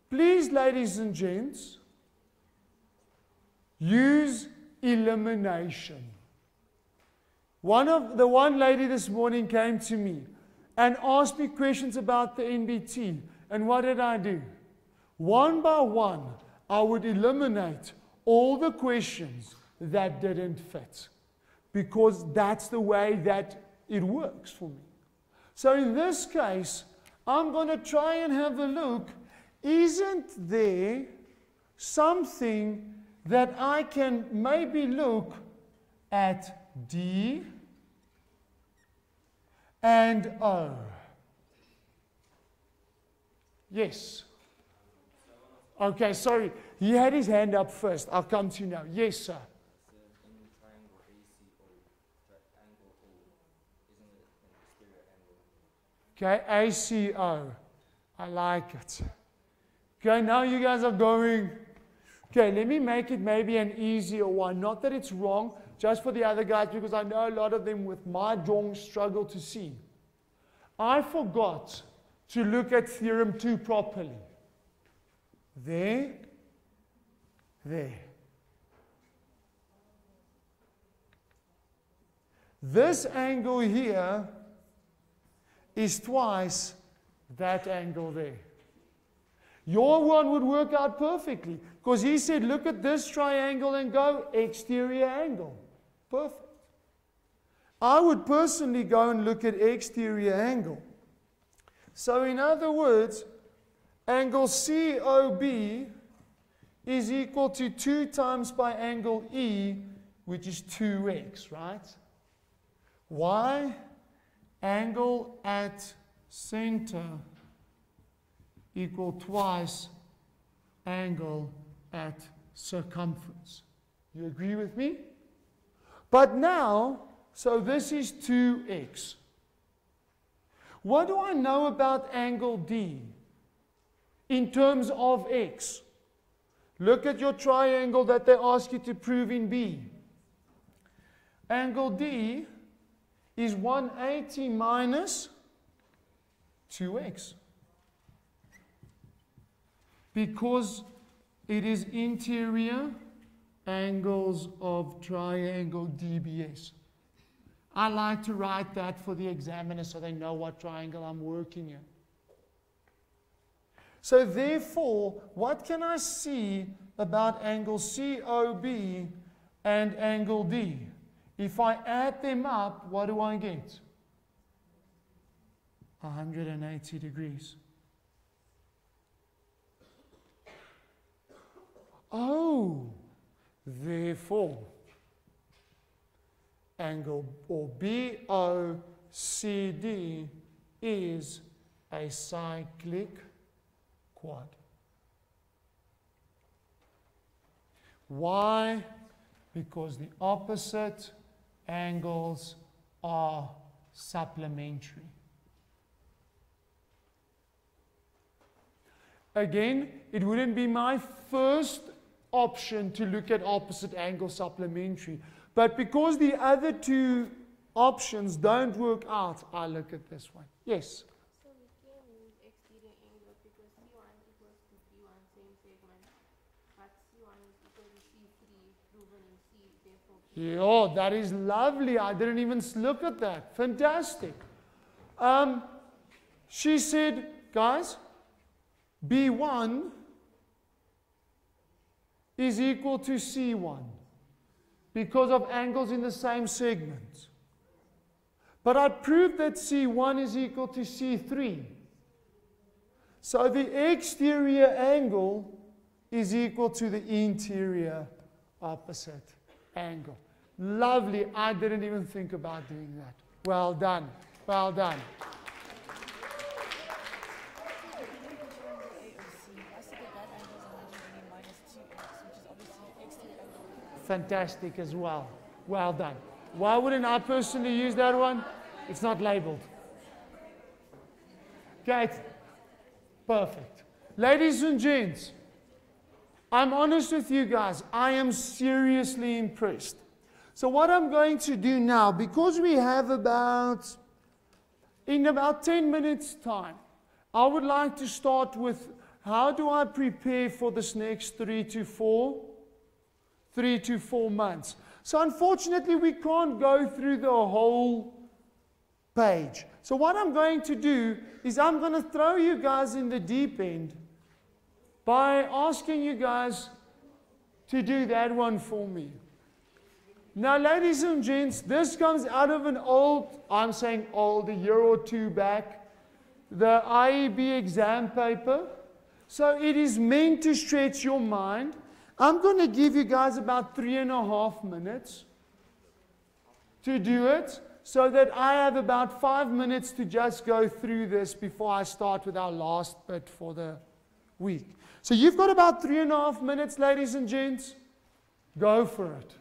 please, ladies and gents, use elimination. One lady this morning came to me and asked me questions about the NBT. And what did I do? One by one, I would eliminate all the questions that didn't fit, because that's the way that it works for me. So in this case, I'm going to try and have a look. Isn't there something that I can maybe look at D and O? Yes. Okay, sorry. He had his hand up first. I'll come to you now. Yes, sir. In triangle ACO, angle O, isn't it an exterior angle? Okay, ACO. I like it. Okay, now you guys are going. Okay, let me make it maybe an easier one. Not that it's wrong, just for the other guys, because I know a lot of them with my drawing struggle to see. I forgot to look at theorem 2 properly. There. This angle here is twice that angle there. Your one would work out perfectly, because he said, look at this triangle and go exterior angle. Perfect. I would personally go and look at exterior angle. So in other words, angle COB is equal to 2 times by angle E, which is 2x, right? Why? Angle at center equal twice angle at circumference. You agree with me? But now, so this is 2x. What do I know about angle D in terms of x? Look at your triangle that they ask you to prove in B. Angle D is 180 minus 2x. Because it is interior angles of triangle DBS. I like to write that for the examiner so they know what triangle I'm working in. So therefore, what can I see about angle COB and angle D? If I add them up, what do I get? 180 degrees. Oh, therefore, angle or BOCD is a cyclic quad. Why? Because the opposite angles are supplementary. Again, it wouldn't be my first option to look at opposite angle supplementary. But because the other two options don't work out, I look at this one. Yes? So we can use exterior angle because C1 equals to B1 same segment, but C1 is equal to C3 proven in C, therefore Yeah, that is lovely. I didn't even look at that. Fantastic. She said, guys, B1 is equal to C1 because of angles in the same segment. But I proved that C1 is equal to C3. So the exterior angle is equal to the interior opposite angle. Lovely. I didn't even think about doing that. Well done. Well done. Fantastic as well. Well done. Why wouldn't I personally use that one? It's not labeled. Okay, it's perfect. Ladies and gents, I'm honest with you guys. I am seriously impressed. So what I'm going to do now, because we have in about 10 minutes time, I would like to start with how do I prepare for this next 3 to 4 months. So unfortunately, we can't go through the whole page. So what I'm going to do is I'm going to throw you guys in the deep end by asking you guys to do that one for me. Now, ladies and gents, this comes out of an old, I'm saying old, a year or two back, the IEB exam paper. So it is meant to stretch your mind. I'm going to give you guys about 3.5 minutes to do it, so that I have about 5 minutes to just go through this before I start with our last bit for the week. So you've got about 3.5 minutes, ladies and gents. Go for it.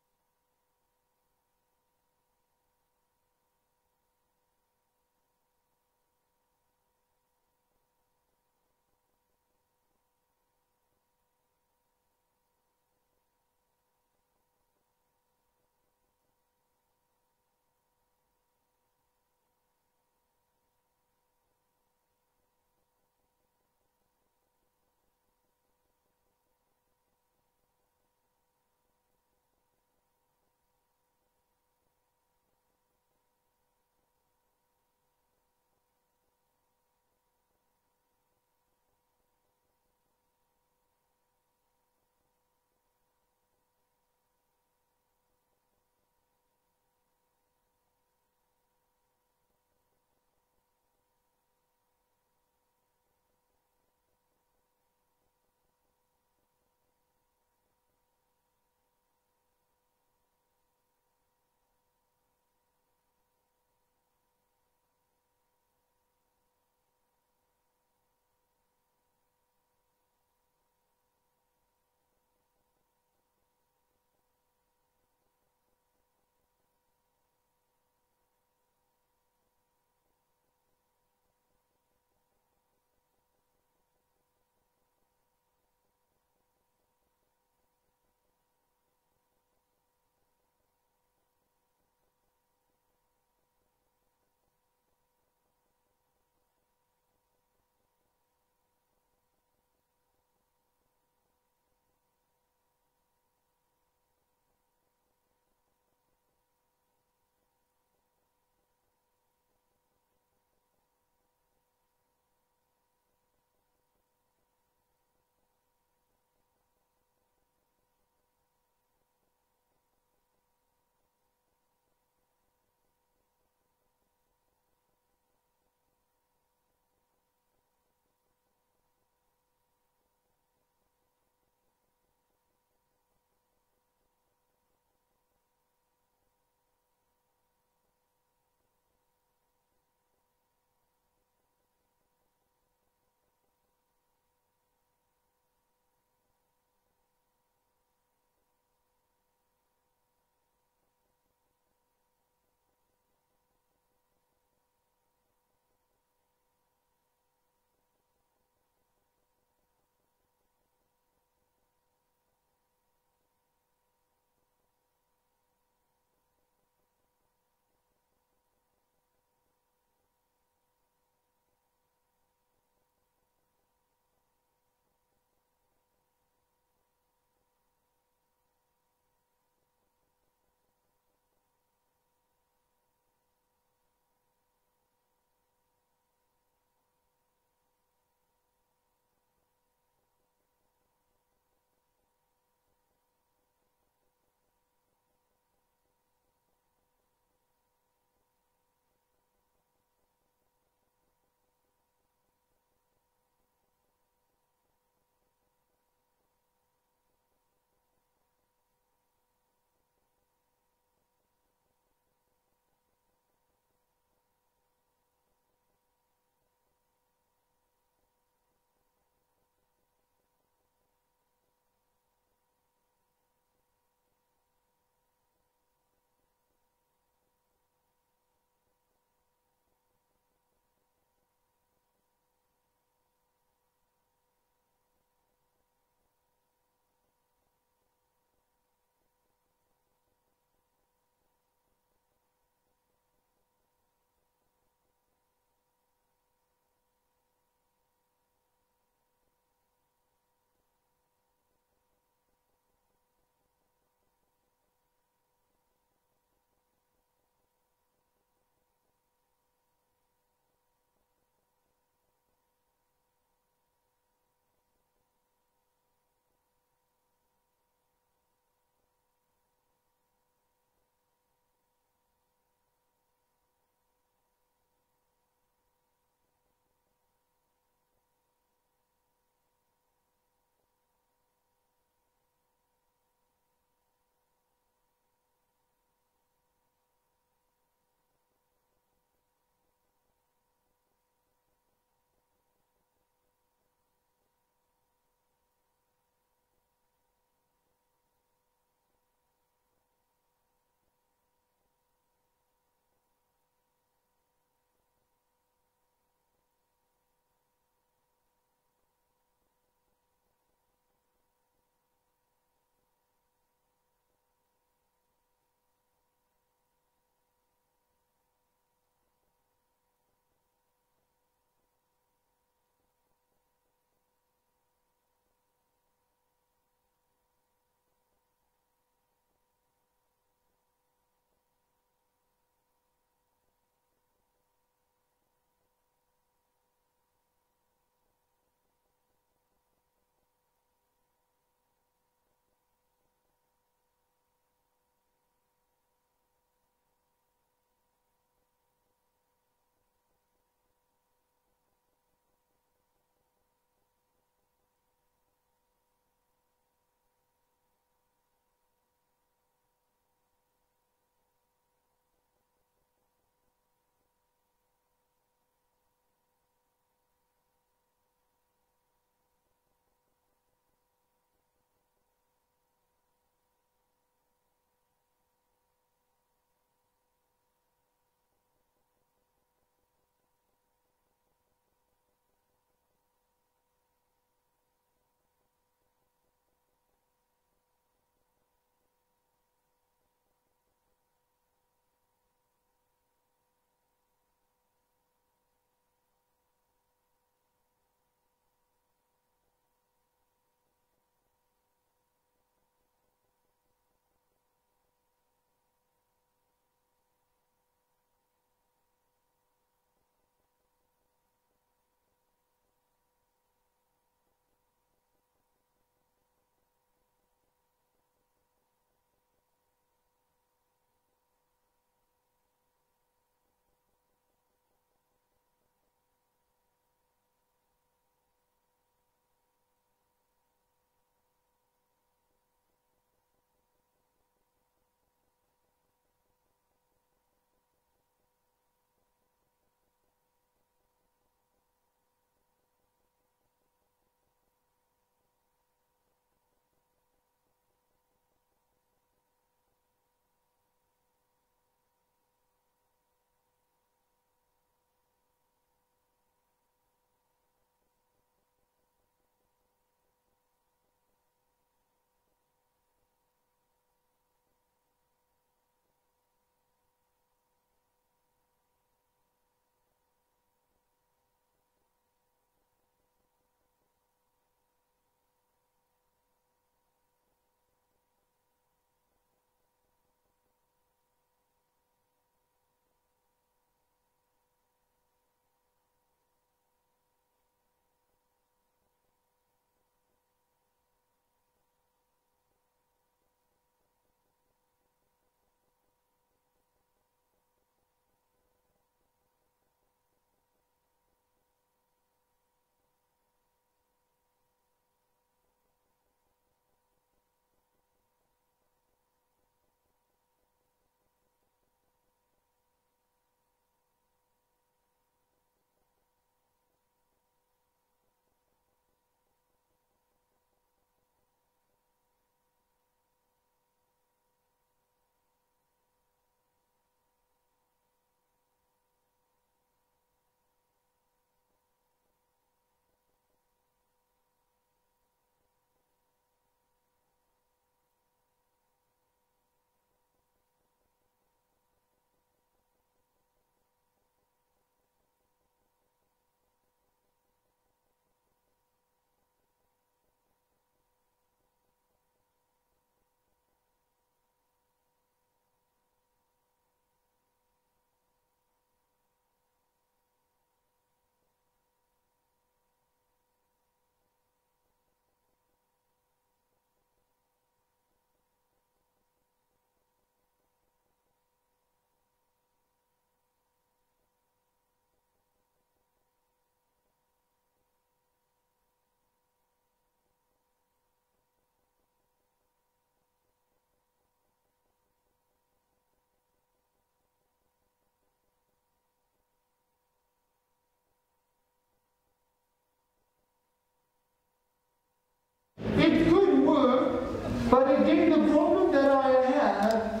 But again, the problem that I have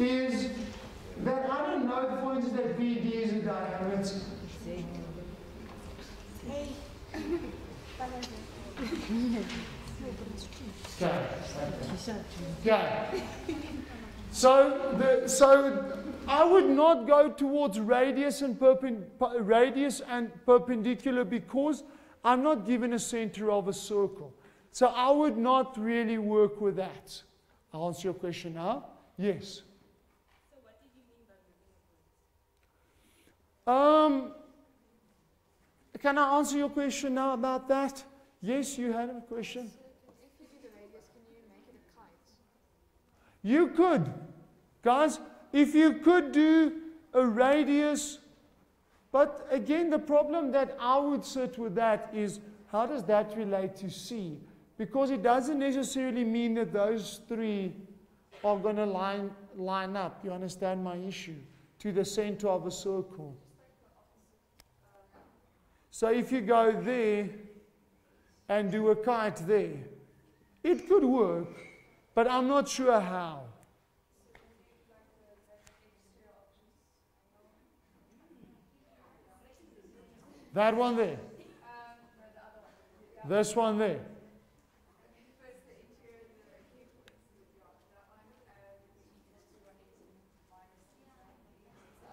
is that I don't know, for instance, that BD is a diameter. Okay. So I would not go towards radius and perpendicular because I'm not given a center of a circle. So I would not really work with that. I'll answer your question now. Yes. So what did you mean by moving a point? Can I answer your question now about that? Yes, you had a question. So if you do the radius, can you make it a kite? You could. Guys, if you could do a radius, but again, the problem that I would sit with that is, how does that relate to C? Because it doesn't necessarily mean that those three are going to line up. You understand my issue? To the center of a circle. So if you go there and do a kite there, it could work, but I'm not sure how. That one there. This one there.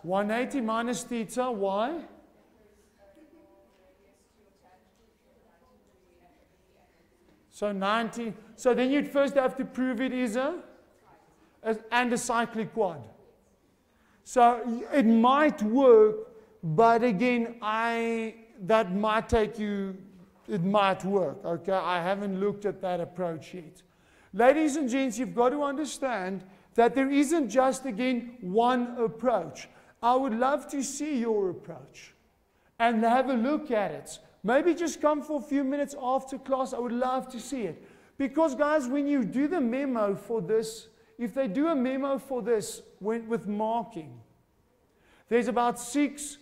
180 minus theta, why? So 90. So then you'd first have to prove it is and a cyclic quad. So it might work, but again, that might take you, it might work, okay? I haven't looked at that approach yet. Ladies and gents, you've got to understand that there isn't just, again, one approach. I would love to see your approach and have a look at it. Maybe just come for a few minutes after class. I would love to see it. Because, guys, when you do the memo for this, if they do a memo for this with marking, there's about 6,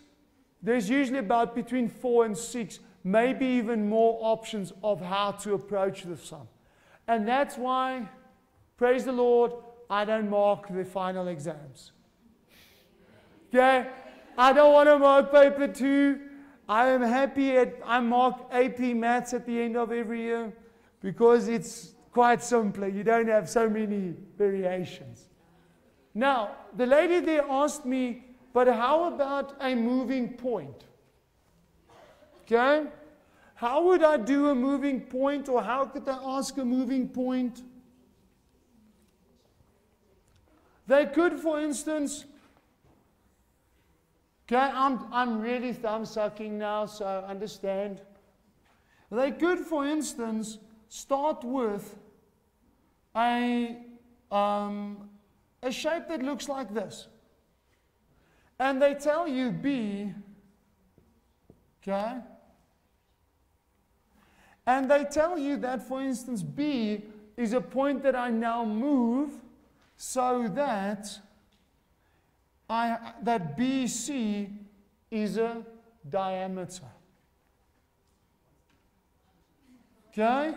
there's usually about between 4 and 6, maybe even more options of how to approach the sum. And that's why, praise the Lord, I don't mark the final exams. Okay? I don't want to mark paper 2. I am happy I mark AP Maths at the end of every year because it's quite simpler. You don't have so many variations. Now, the lady there asked me, but how about a moving point? Okay? How would I do a moving point, or how could I ask a moving point? They could, for instance, okay, I'm really thumb-sucking now, so understand. They could, for instance, start with a shape that looks like this. And they tell you B, okay? And they tell you that, for instance, B is a point that I now move so that that BC is a diameter. Okay?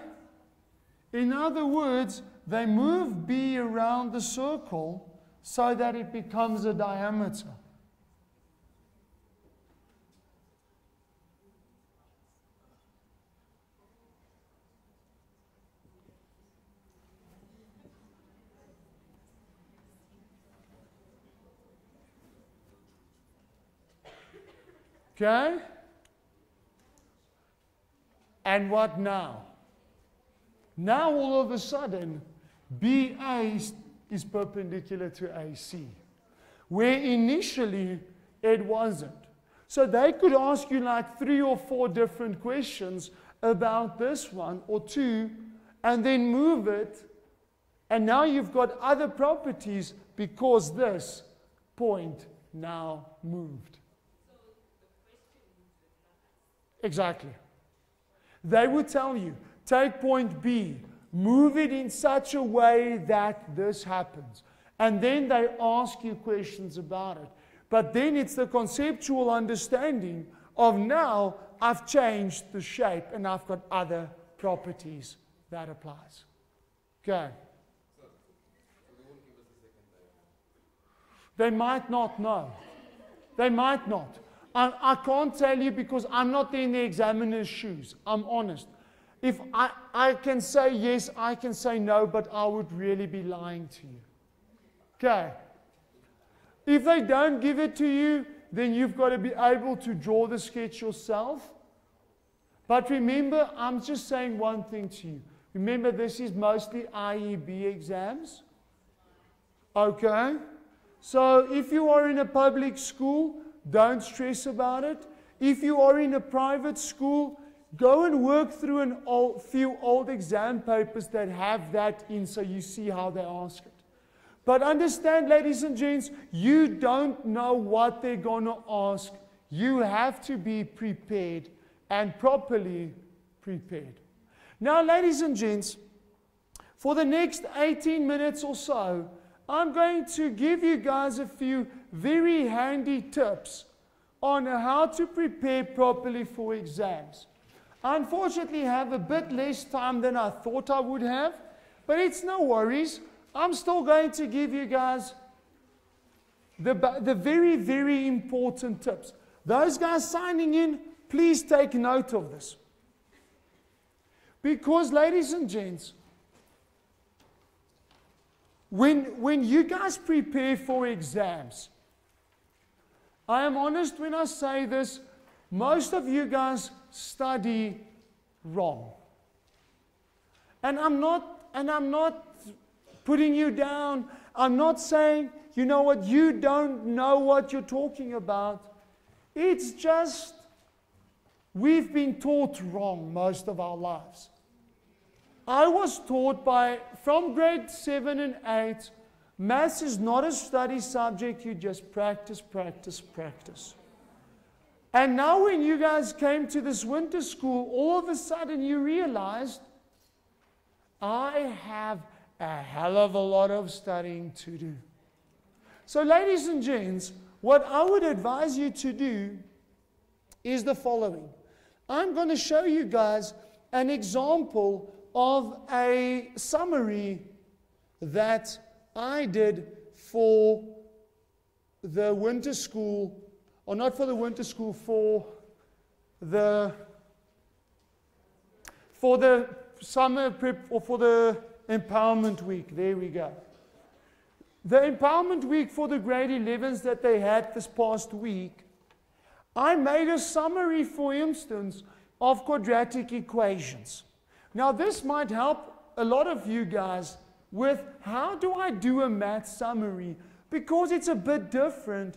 In other words, they move B around the circle so that it becomes a diameter. Okay? And what now? Now all of a sudden, BA is perpendicular to AC, where initially it wasn't. So they could ask you like 3 or 4 different questions about this one or 2, and then move it, and now you've got other properties because this point now moved. Exactly. They would tell you, take point B, move it in such a way that this happens. And then they ask you questions about it. But then it's the conceptual understanding of now I've changed the shape and I've got other properties that applies. Okay. They might not know. They might not. I can't tell you because I'm not in the examiner's shoes. I'm honest. If I can say yes, I can say no, but I would really be lying to you. Okay. If they don't give it to you, then you've got to be able to draw the sketch yourself. But remember, I'm just saying one thing to you. Remember, this is mostly IEB exams. Okay? So if you are in a public school, don't stress about it. If you are in a private school, go and work through a few old exam papers that have that in so you see how they ask it. But understand, ladies and gents, you don't know what they're going to ask. You have to be prepared and properly prepared. Now, ladies and gents, for the next 18 minutes or so, I'm going to give you guys a few very handy tips on how to prepare properly for exams. I unfortunately have a bit less time than I thought I would have, but it's no worries. I'm still going to give you guys the very, very important tips. Those guys signing in, please take note of this. Because, ladies and gents, when you guys prepare for exams, I am honest when I say this, most of you guys study wrong. And I'm not putting you down. I'm not saying, you know what, you don't know what you're talking about. It's just, we've been taught wrong most of our lives. I was taught from grade 7 and 8, maths is not a study subject, you just practice, practice, practice. And now when you guys came to this winter school, all of a sudden you realized, I have a hell of a lot of studying to do. So ladies and gents, what I would advise you to do is the following. I'm going to show you guys an example of a summary that I did for the winter school, or not for the winter school, for the summer prep, or for the empowerment week. There we go. The empowerment week for the grade 11s that they had this past week, I made a summary, for instance, of quadratic equations. Now, this might help a lot of you guys with how do I do a math summary, because it's a bit different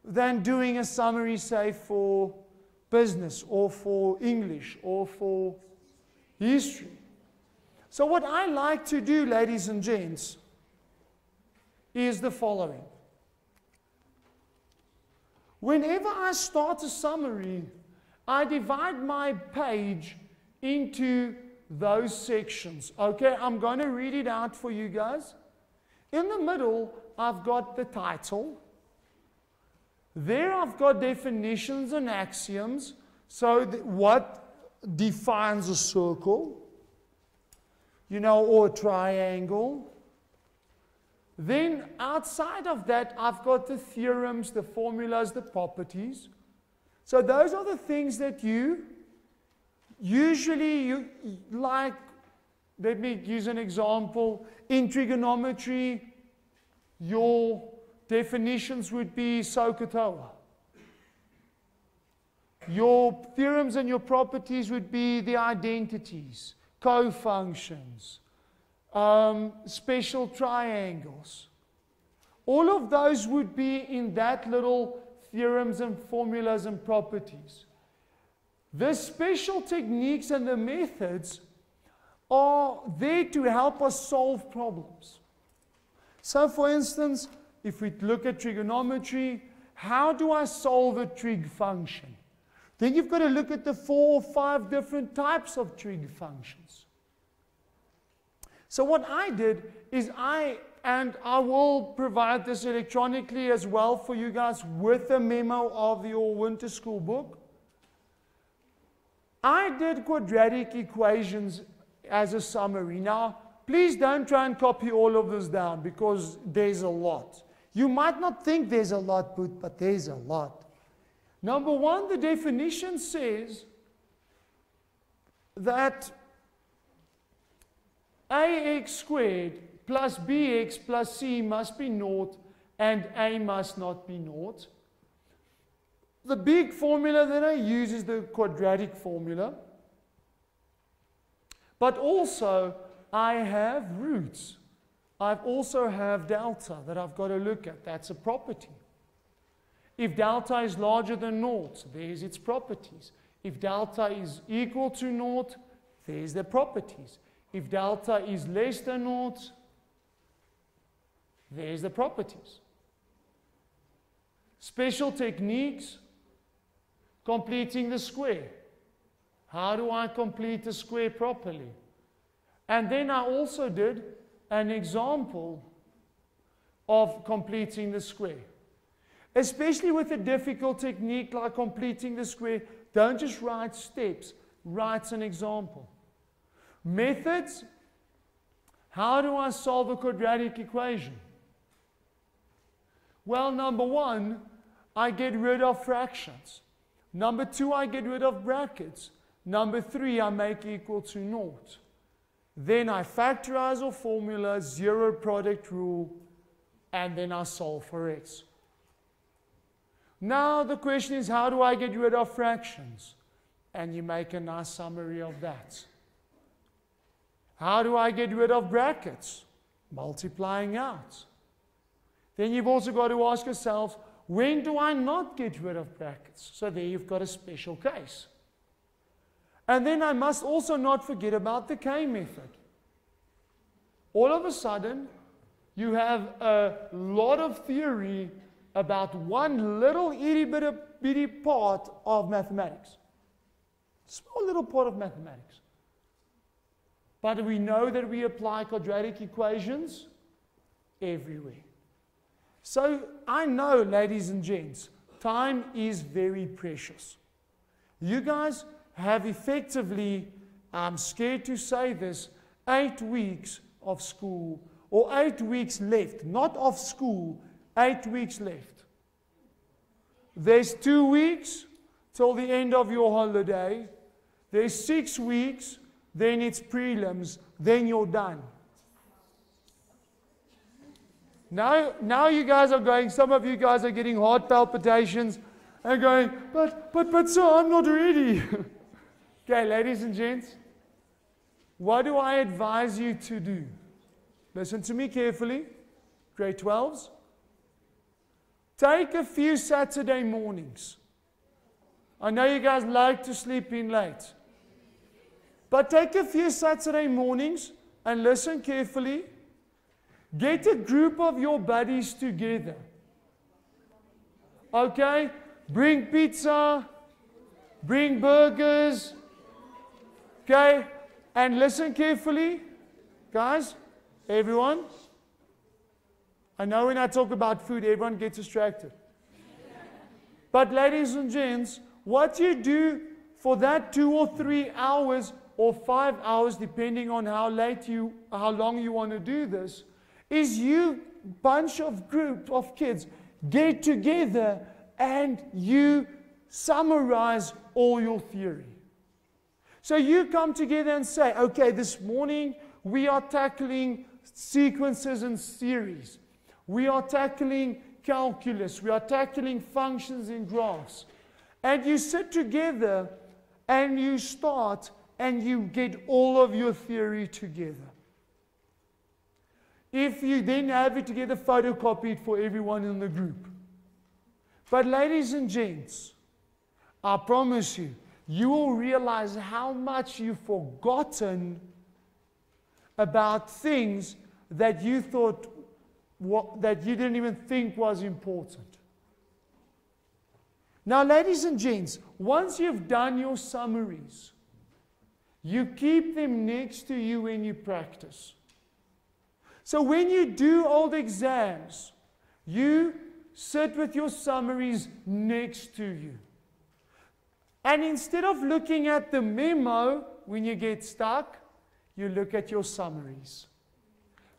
than doing a summary, say, for business or for English or for history. So what I like to do, ladies and gents, is the following. Whenever I start a summary, I divide my page into those sections. Okay, I'm going to read it out for you guys. In the middle, I've got the title. There I've got definitions and axioms. So what defines a circle, or a triangle. Then outside of that, I've got the theorems, the formulas, the properties. So those are the things that you like. Let me use an example. In trigonometry, your definitions would be SOHCAHTOA. Your theorems and your properties would be the identities, cofunctions, special triangles. All of those would be in that little theorems and formulas and properties. The special techniques and the methods are there to help us solve problems. So for instance, if we look at trigonometry, how do I solve a trig function? Then you've got to look at the 4 or 5 different types of trig functions. So what I did is I will provide this electronically as well for you guys with a memo of your winter school book. I did quadratic equations as a summary. Now, please don't try and copy all of this down because there's a lot. You might not think there's a lot, but there's a lot. Number one, the definition says that ax squared plus bx plus c must be naught and a must not be naught. The big formula that I use is the quadratic formula. But also, I have roots. I also have delta that I've got to look at. That's a property. If delta is larger than naught, there's its properties. If delta is equal to naught, there's the properties. If delta is less than naught, there's the properties. Special techniques, completing the square. How do I complete the square properly? And then I also did an example of completing the square. Especially with a difficult technique like completing the square, don't just write steps, write an example. Methods, how do I solve a quadratic equation? Well, number one, I get rid of fractions. Number two, I get rid of brackets. Number three, I make equal to naught. Then I factorize our formula, zero product rule, and then I solve for x. Now the question is, how do I get rid of fractions? And you make a nice summary of that. How do I get rid of brackets? Multiplying out. Then you've also got to ask yourself, when do I not get rid of brackets? So there you've got a special case. And then I must also not forget about the K method. All of a sudden, you have a lot of theory about one little itty-bitty part of mathematics. Small little part of mathematics. But we know that we apply quadratic equations everywhere. So I know, ladies and gents, time is very precious. You guys have effectively, I'm scared to say this, 8 weeks of school, or 8 weeks left, not of school, 8 weeks left. There's 2 weeks till the end of your holiday. There's 6 weeks, then it's prelims, then you're done. Now you guys are going, some of you guys are getting heart palpitations and going, but sir, I'm not ready. Okay, ladies and gents, what do I advise you to do? Listen to me carefully, grade 12s. Take a few Saturday mornings. I know you guys like to sleep in late. But take a few Saturday mornings and listen carefully. Get a group of your buddies together. Okay? Bring pizza, bring burgers. Okay? And listen carefully. Guys, everyone. I know when I talk about food, everyone gets distracted. But ladies and gents, what you do for that 2 or 3 hours or 5 hours, depending on how long you want to do this, is you bunch of group of kids get together and you summarize all your theory. So you come together and say, okay, this morning we are tackling sequences and series. We are tackling calculus. We are tackling functions and graphs. And you sit together and you start and you get all of your theory together. If you then have it together, photocopy it for everyone in the group. But ladies and gents, I promise you, you will realize how much you've forgotten about things that you thought, that you didn't even think was important. Now, ladies and gents, once you've done your summaries, you keep them next to you when you practice. So when you do old exams, you sit with your summaries next to you. And instead of looking at the memo when you get stuck, you look at your summaries.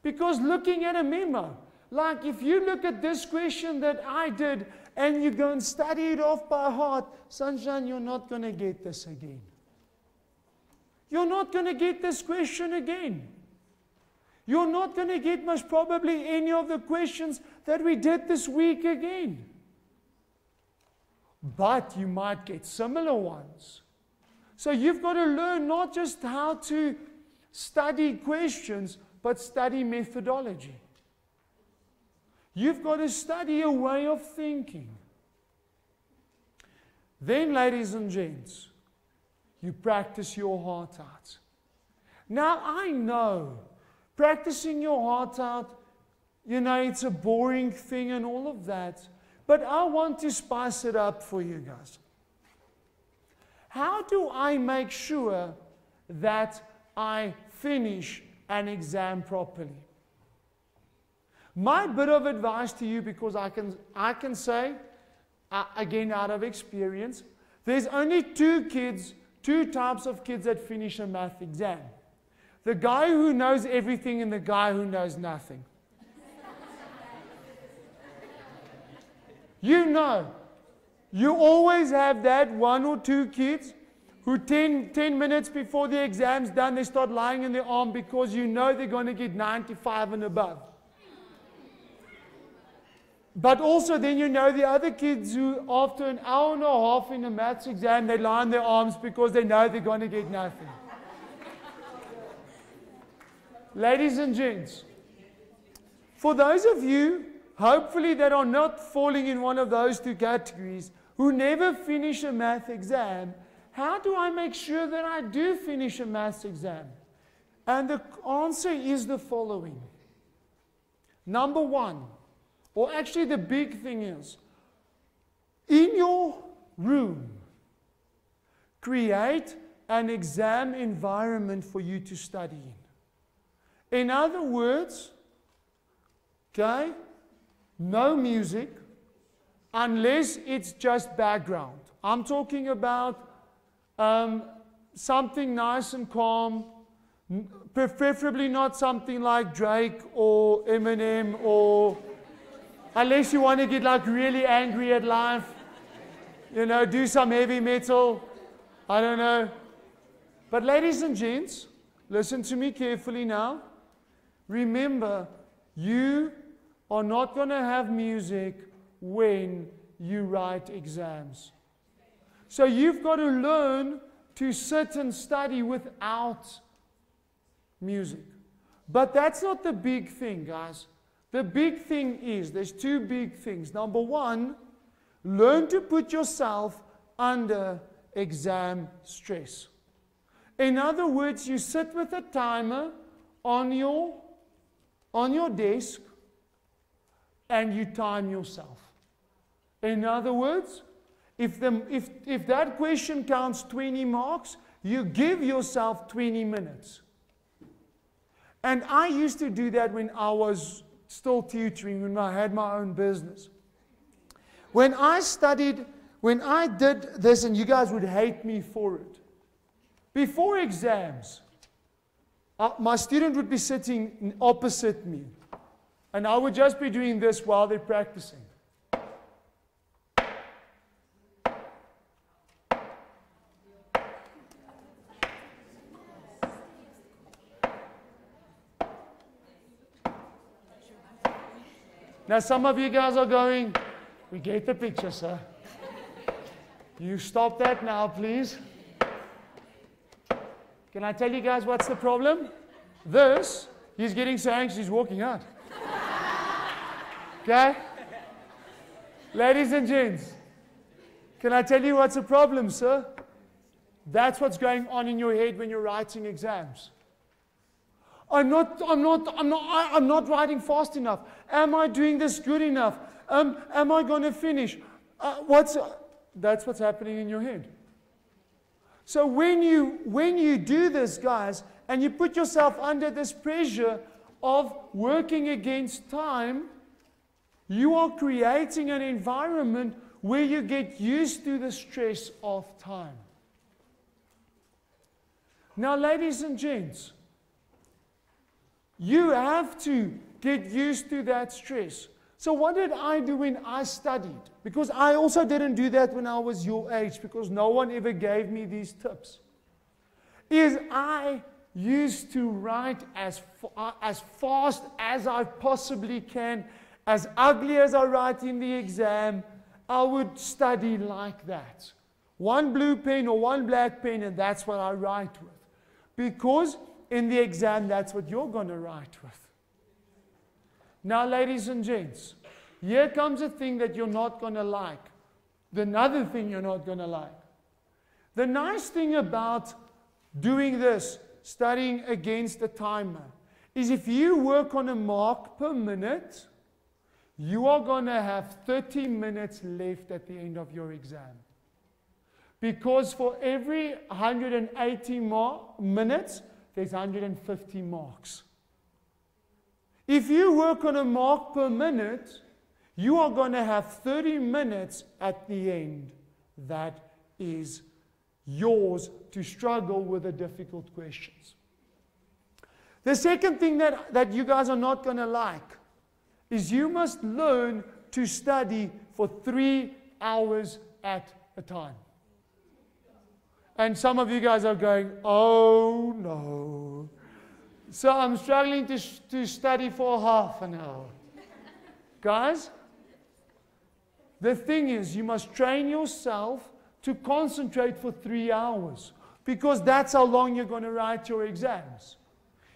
Because looking at a memo, Like if you look at this question that I did and you go and study it off by heart, sunshine, you're not going to get this again. You're not going to get this question again. You're not going to get most probably any of the questions that we did this week again. But you might get similar ones. So you've got to learn not just how to study questions, but study methodology. You've got to study a way of thinking. Then, ladies and gents, you practice your heart out. Now, I know practicing your heart out, it's a boring thing and all of that. But I want to spice it up for you guys. How do I make sure that I finish an exam properly? My bit of advice to you, because I can say, again out of experience, there's only two types of kids that finish a math exam. The guy who knows everything and the guy who knows nothing. You always have that one or two kids who 10 minutes before the exam's done, they start lying in their arm because they're going to get 95 and above. But also then the other kids who after an hour and a half in a maths exam, they lie on their arms because they know they're going to get nothing. Ladies and gents, for those of you hopefully that are not falling in one of those two categories, who never finish a math exam, how do I make sure that I do finish a math exam? And the answer is the following. Number one, or actually the big thing is, in your room, create an exam environment for you to study in. In other words, okay, no music, unless it's just background. I'm talking about something nice and calm, preferably not something like Drake or Eminem, or unless you want to get like really angry at life, do some heavy metal, I don't know. But ladies and gents, listen to me carefully now. Remember, you are not going to have music when you write exams. So you've got to learn to sit and study without music. But that's not the big thing, guys. The big thing is, there's two big things. Number one, learn to put yourself under exam stress. In other words, you sit with a timer on your desk, and you time yourself. In other words, if that question counts 20 marks, you give yourself 20 minutes. And I used to do that when I was still tutoring, when I had my own business. When I did this, and you guys would hate me for it, before exams, my student would be sitting opposite me. And I would just be doing this while they're practicing. Now some of you guys are going, we get the picture, sir. You stop that now, please. Can I tell you guys what's the problem? He's getting so anxious, he's walking out. Okay? Ladies and gents, can I tell you what's the problem, sir? That's what's going on in your head when you're writing exams. I'm not writing fast enough. Am I doing this good enough? Am I going to finish? That's what's happening in your head. So when you do this, guys, and you put yourself under this pressure of working against time, you are creating an environment where you get used to the stress of time. Now, ladies and gents, you have to get used to that stress. So what did I do when I studied? Because I also didn't do that when I was your age, because no one ever gave me these tips. Is I used to write as fast as I possibly can, as ugly as I write in the exam. I would study like that. One blue pen or one black pen, and that's what I write with. Because in the exam, that's what you're going to write with. Now, ladies and gents, here comes a thing that you're not going to like. Another thing you're not going to like. The nice thing about doing this, studying against a timer, is if you work on a mark per minute, you are going to have 30 minutes left at the end of your exam. Because for every 180 minutes, there's 150 marks. If you work on a mark per minute, you are going to have 30 minutes at the end. That is yours to struggle with the difficult questions. The second thing that you guys are not going to like is you must learn to study for 3 hours at a time. And some of you guys are going, oh no. So I'm struggling to study for half an hour. Guys, the thing is, you must train yourself to concentrate for 3 hours, because that's how long you're going to write your exams.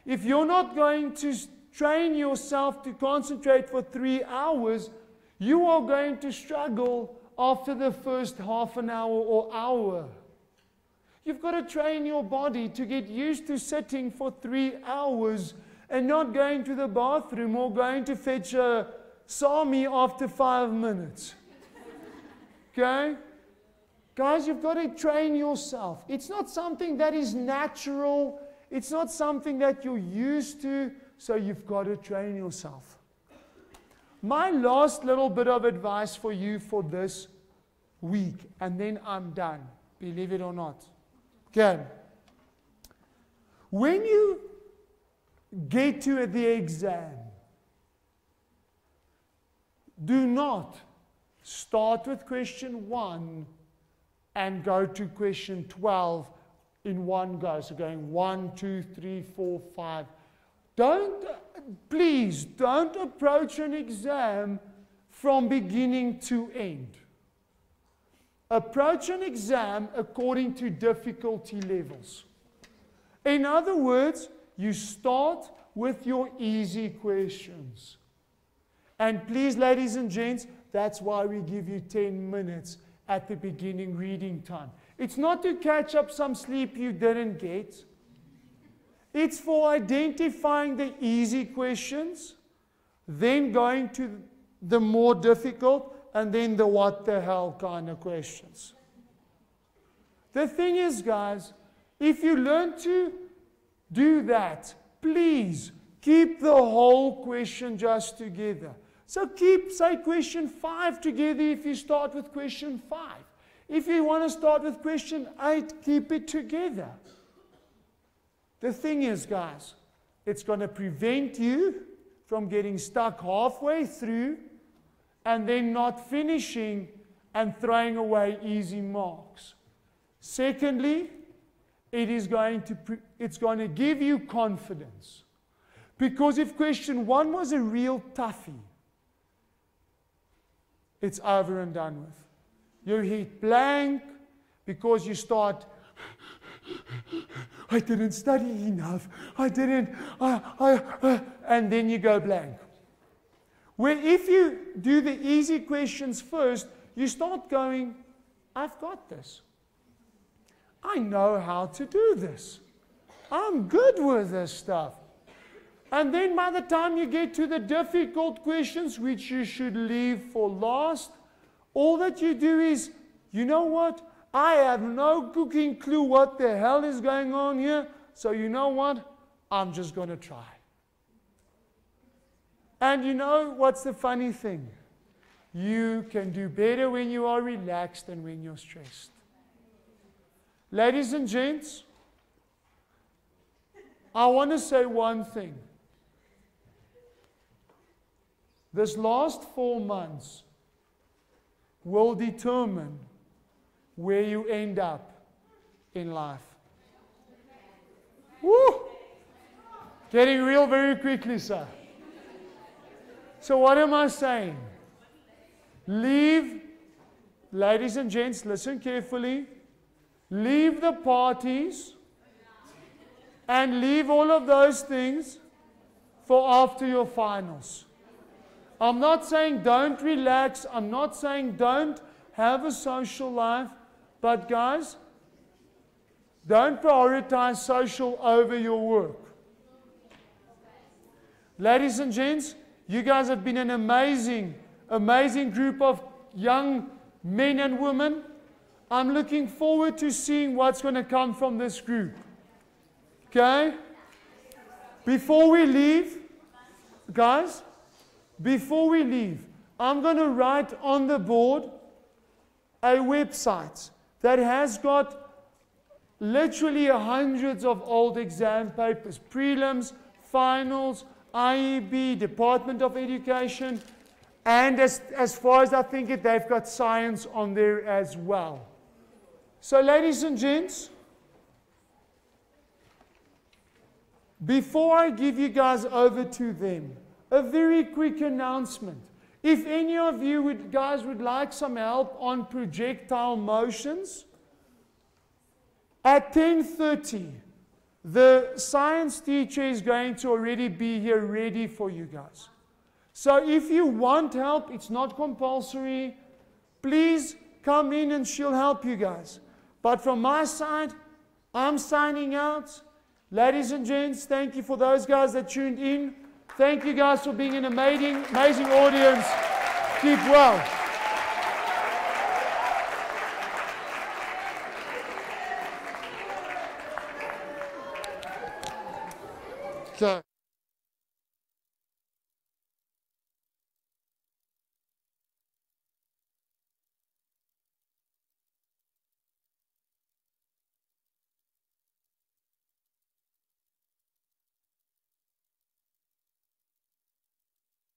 If you're not going to train yourself to concentrate for 3 hours, you are going to struggle after the first half an hour or hour. You've got to train your body to get used to sitting for 3 hours and not going to the bathroom or going to fetch a Sami after 5 minutes. Okay? Guys, you've got to train yourself. It's not something that is natural. It's not something that you're used to, so you've got to train yourself. My last little bit of advice for you for this week, and then I'm done, believe it or not. Okay. When you get to the exam, do not start with question 1 and go to question 12 in one go. So going 1, 2, 3, 4, 5. Please don't approach an exam from beginning to end. Approach an exam according to difficulty levels. In other words, you start with your easy questions. And please, ladies and gents, that's why we give you 10 minutes at the beginning reading time. It's not to catch up some sleep you didn't get. It's for identifying the easy questions, then going to the more difficult, and then the what the hell kind of questions. The thing is, guys, if you learn to do that, please keep the whole question just together. So keep, say, question 5 together if you start with question 5. If you want to start with question 8, keep it together. The thing is, guys, it's going to prevent you from getting stuck halfway through and then not finishing and throwing away easy marks. Secondly, it's going to give you confidence. Because if question 1 was a real toughie, it's over and done with. You hit blank because you start, I didn't study enough, and then you go blank. Where if you do the easy questions first, you start going, I've got this. I know how to do this. I'm good with this stuff. And then by the time you get to the difficult questions, which you should leave for last, all that you do is, you know what? I have no cooking clue what the hell is going on here. So you know what? I'm just going to try. And you know what's the funny thing? You can do better when you are relaxed than when you're stressed. Ladies and gents, I want to say one thing. This last 4 months will determine where you end up in life. Woo! Getting real very quickly, sir. So what am I saying? Leave, ladies and gents, listen carefully. Leave the parties and leave all of those things for after your finals. I'm not saying don't relax. I'm not saying don't have a social life. But guys, don't prioritize social over your work. Ladies and gents, you guys have been an amazing, amazing group of young men and women. I'm looking forward to seeing what's going to come from this group. Okay? Before we leave, guys, before we leave, I'm going to write on the board a website that has got literally hundreds of old exam papers, prelims, finals, IEB, Department of Education, and as far as I think it, they've got science on there as well. So ladies and gents, before I give you guys over to them, a very quick announcement. If any of you guys would like some help on projectile motions, at 10:30, the science teacher is going to already be here ready for you guys. So if you want help, it's not compulsory. Please come in and she'll help you guys. But from my side, I'm signing out. Ladies and gents, thank you for those guys that tuned in. Thank you guys for being an amazing audience. Keep well. Okay.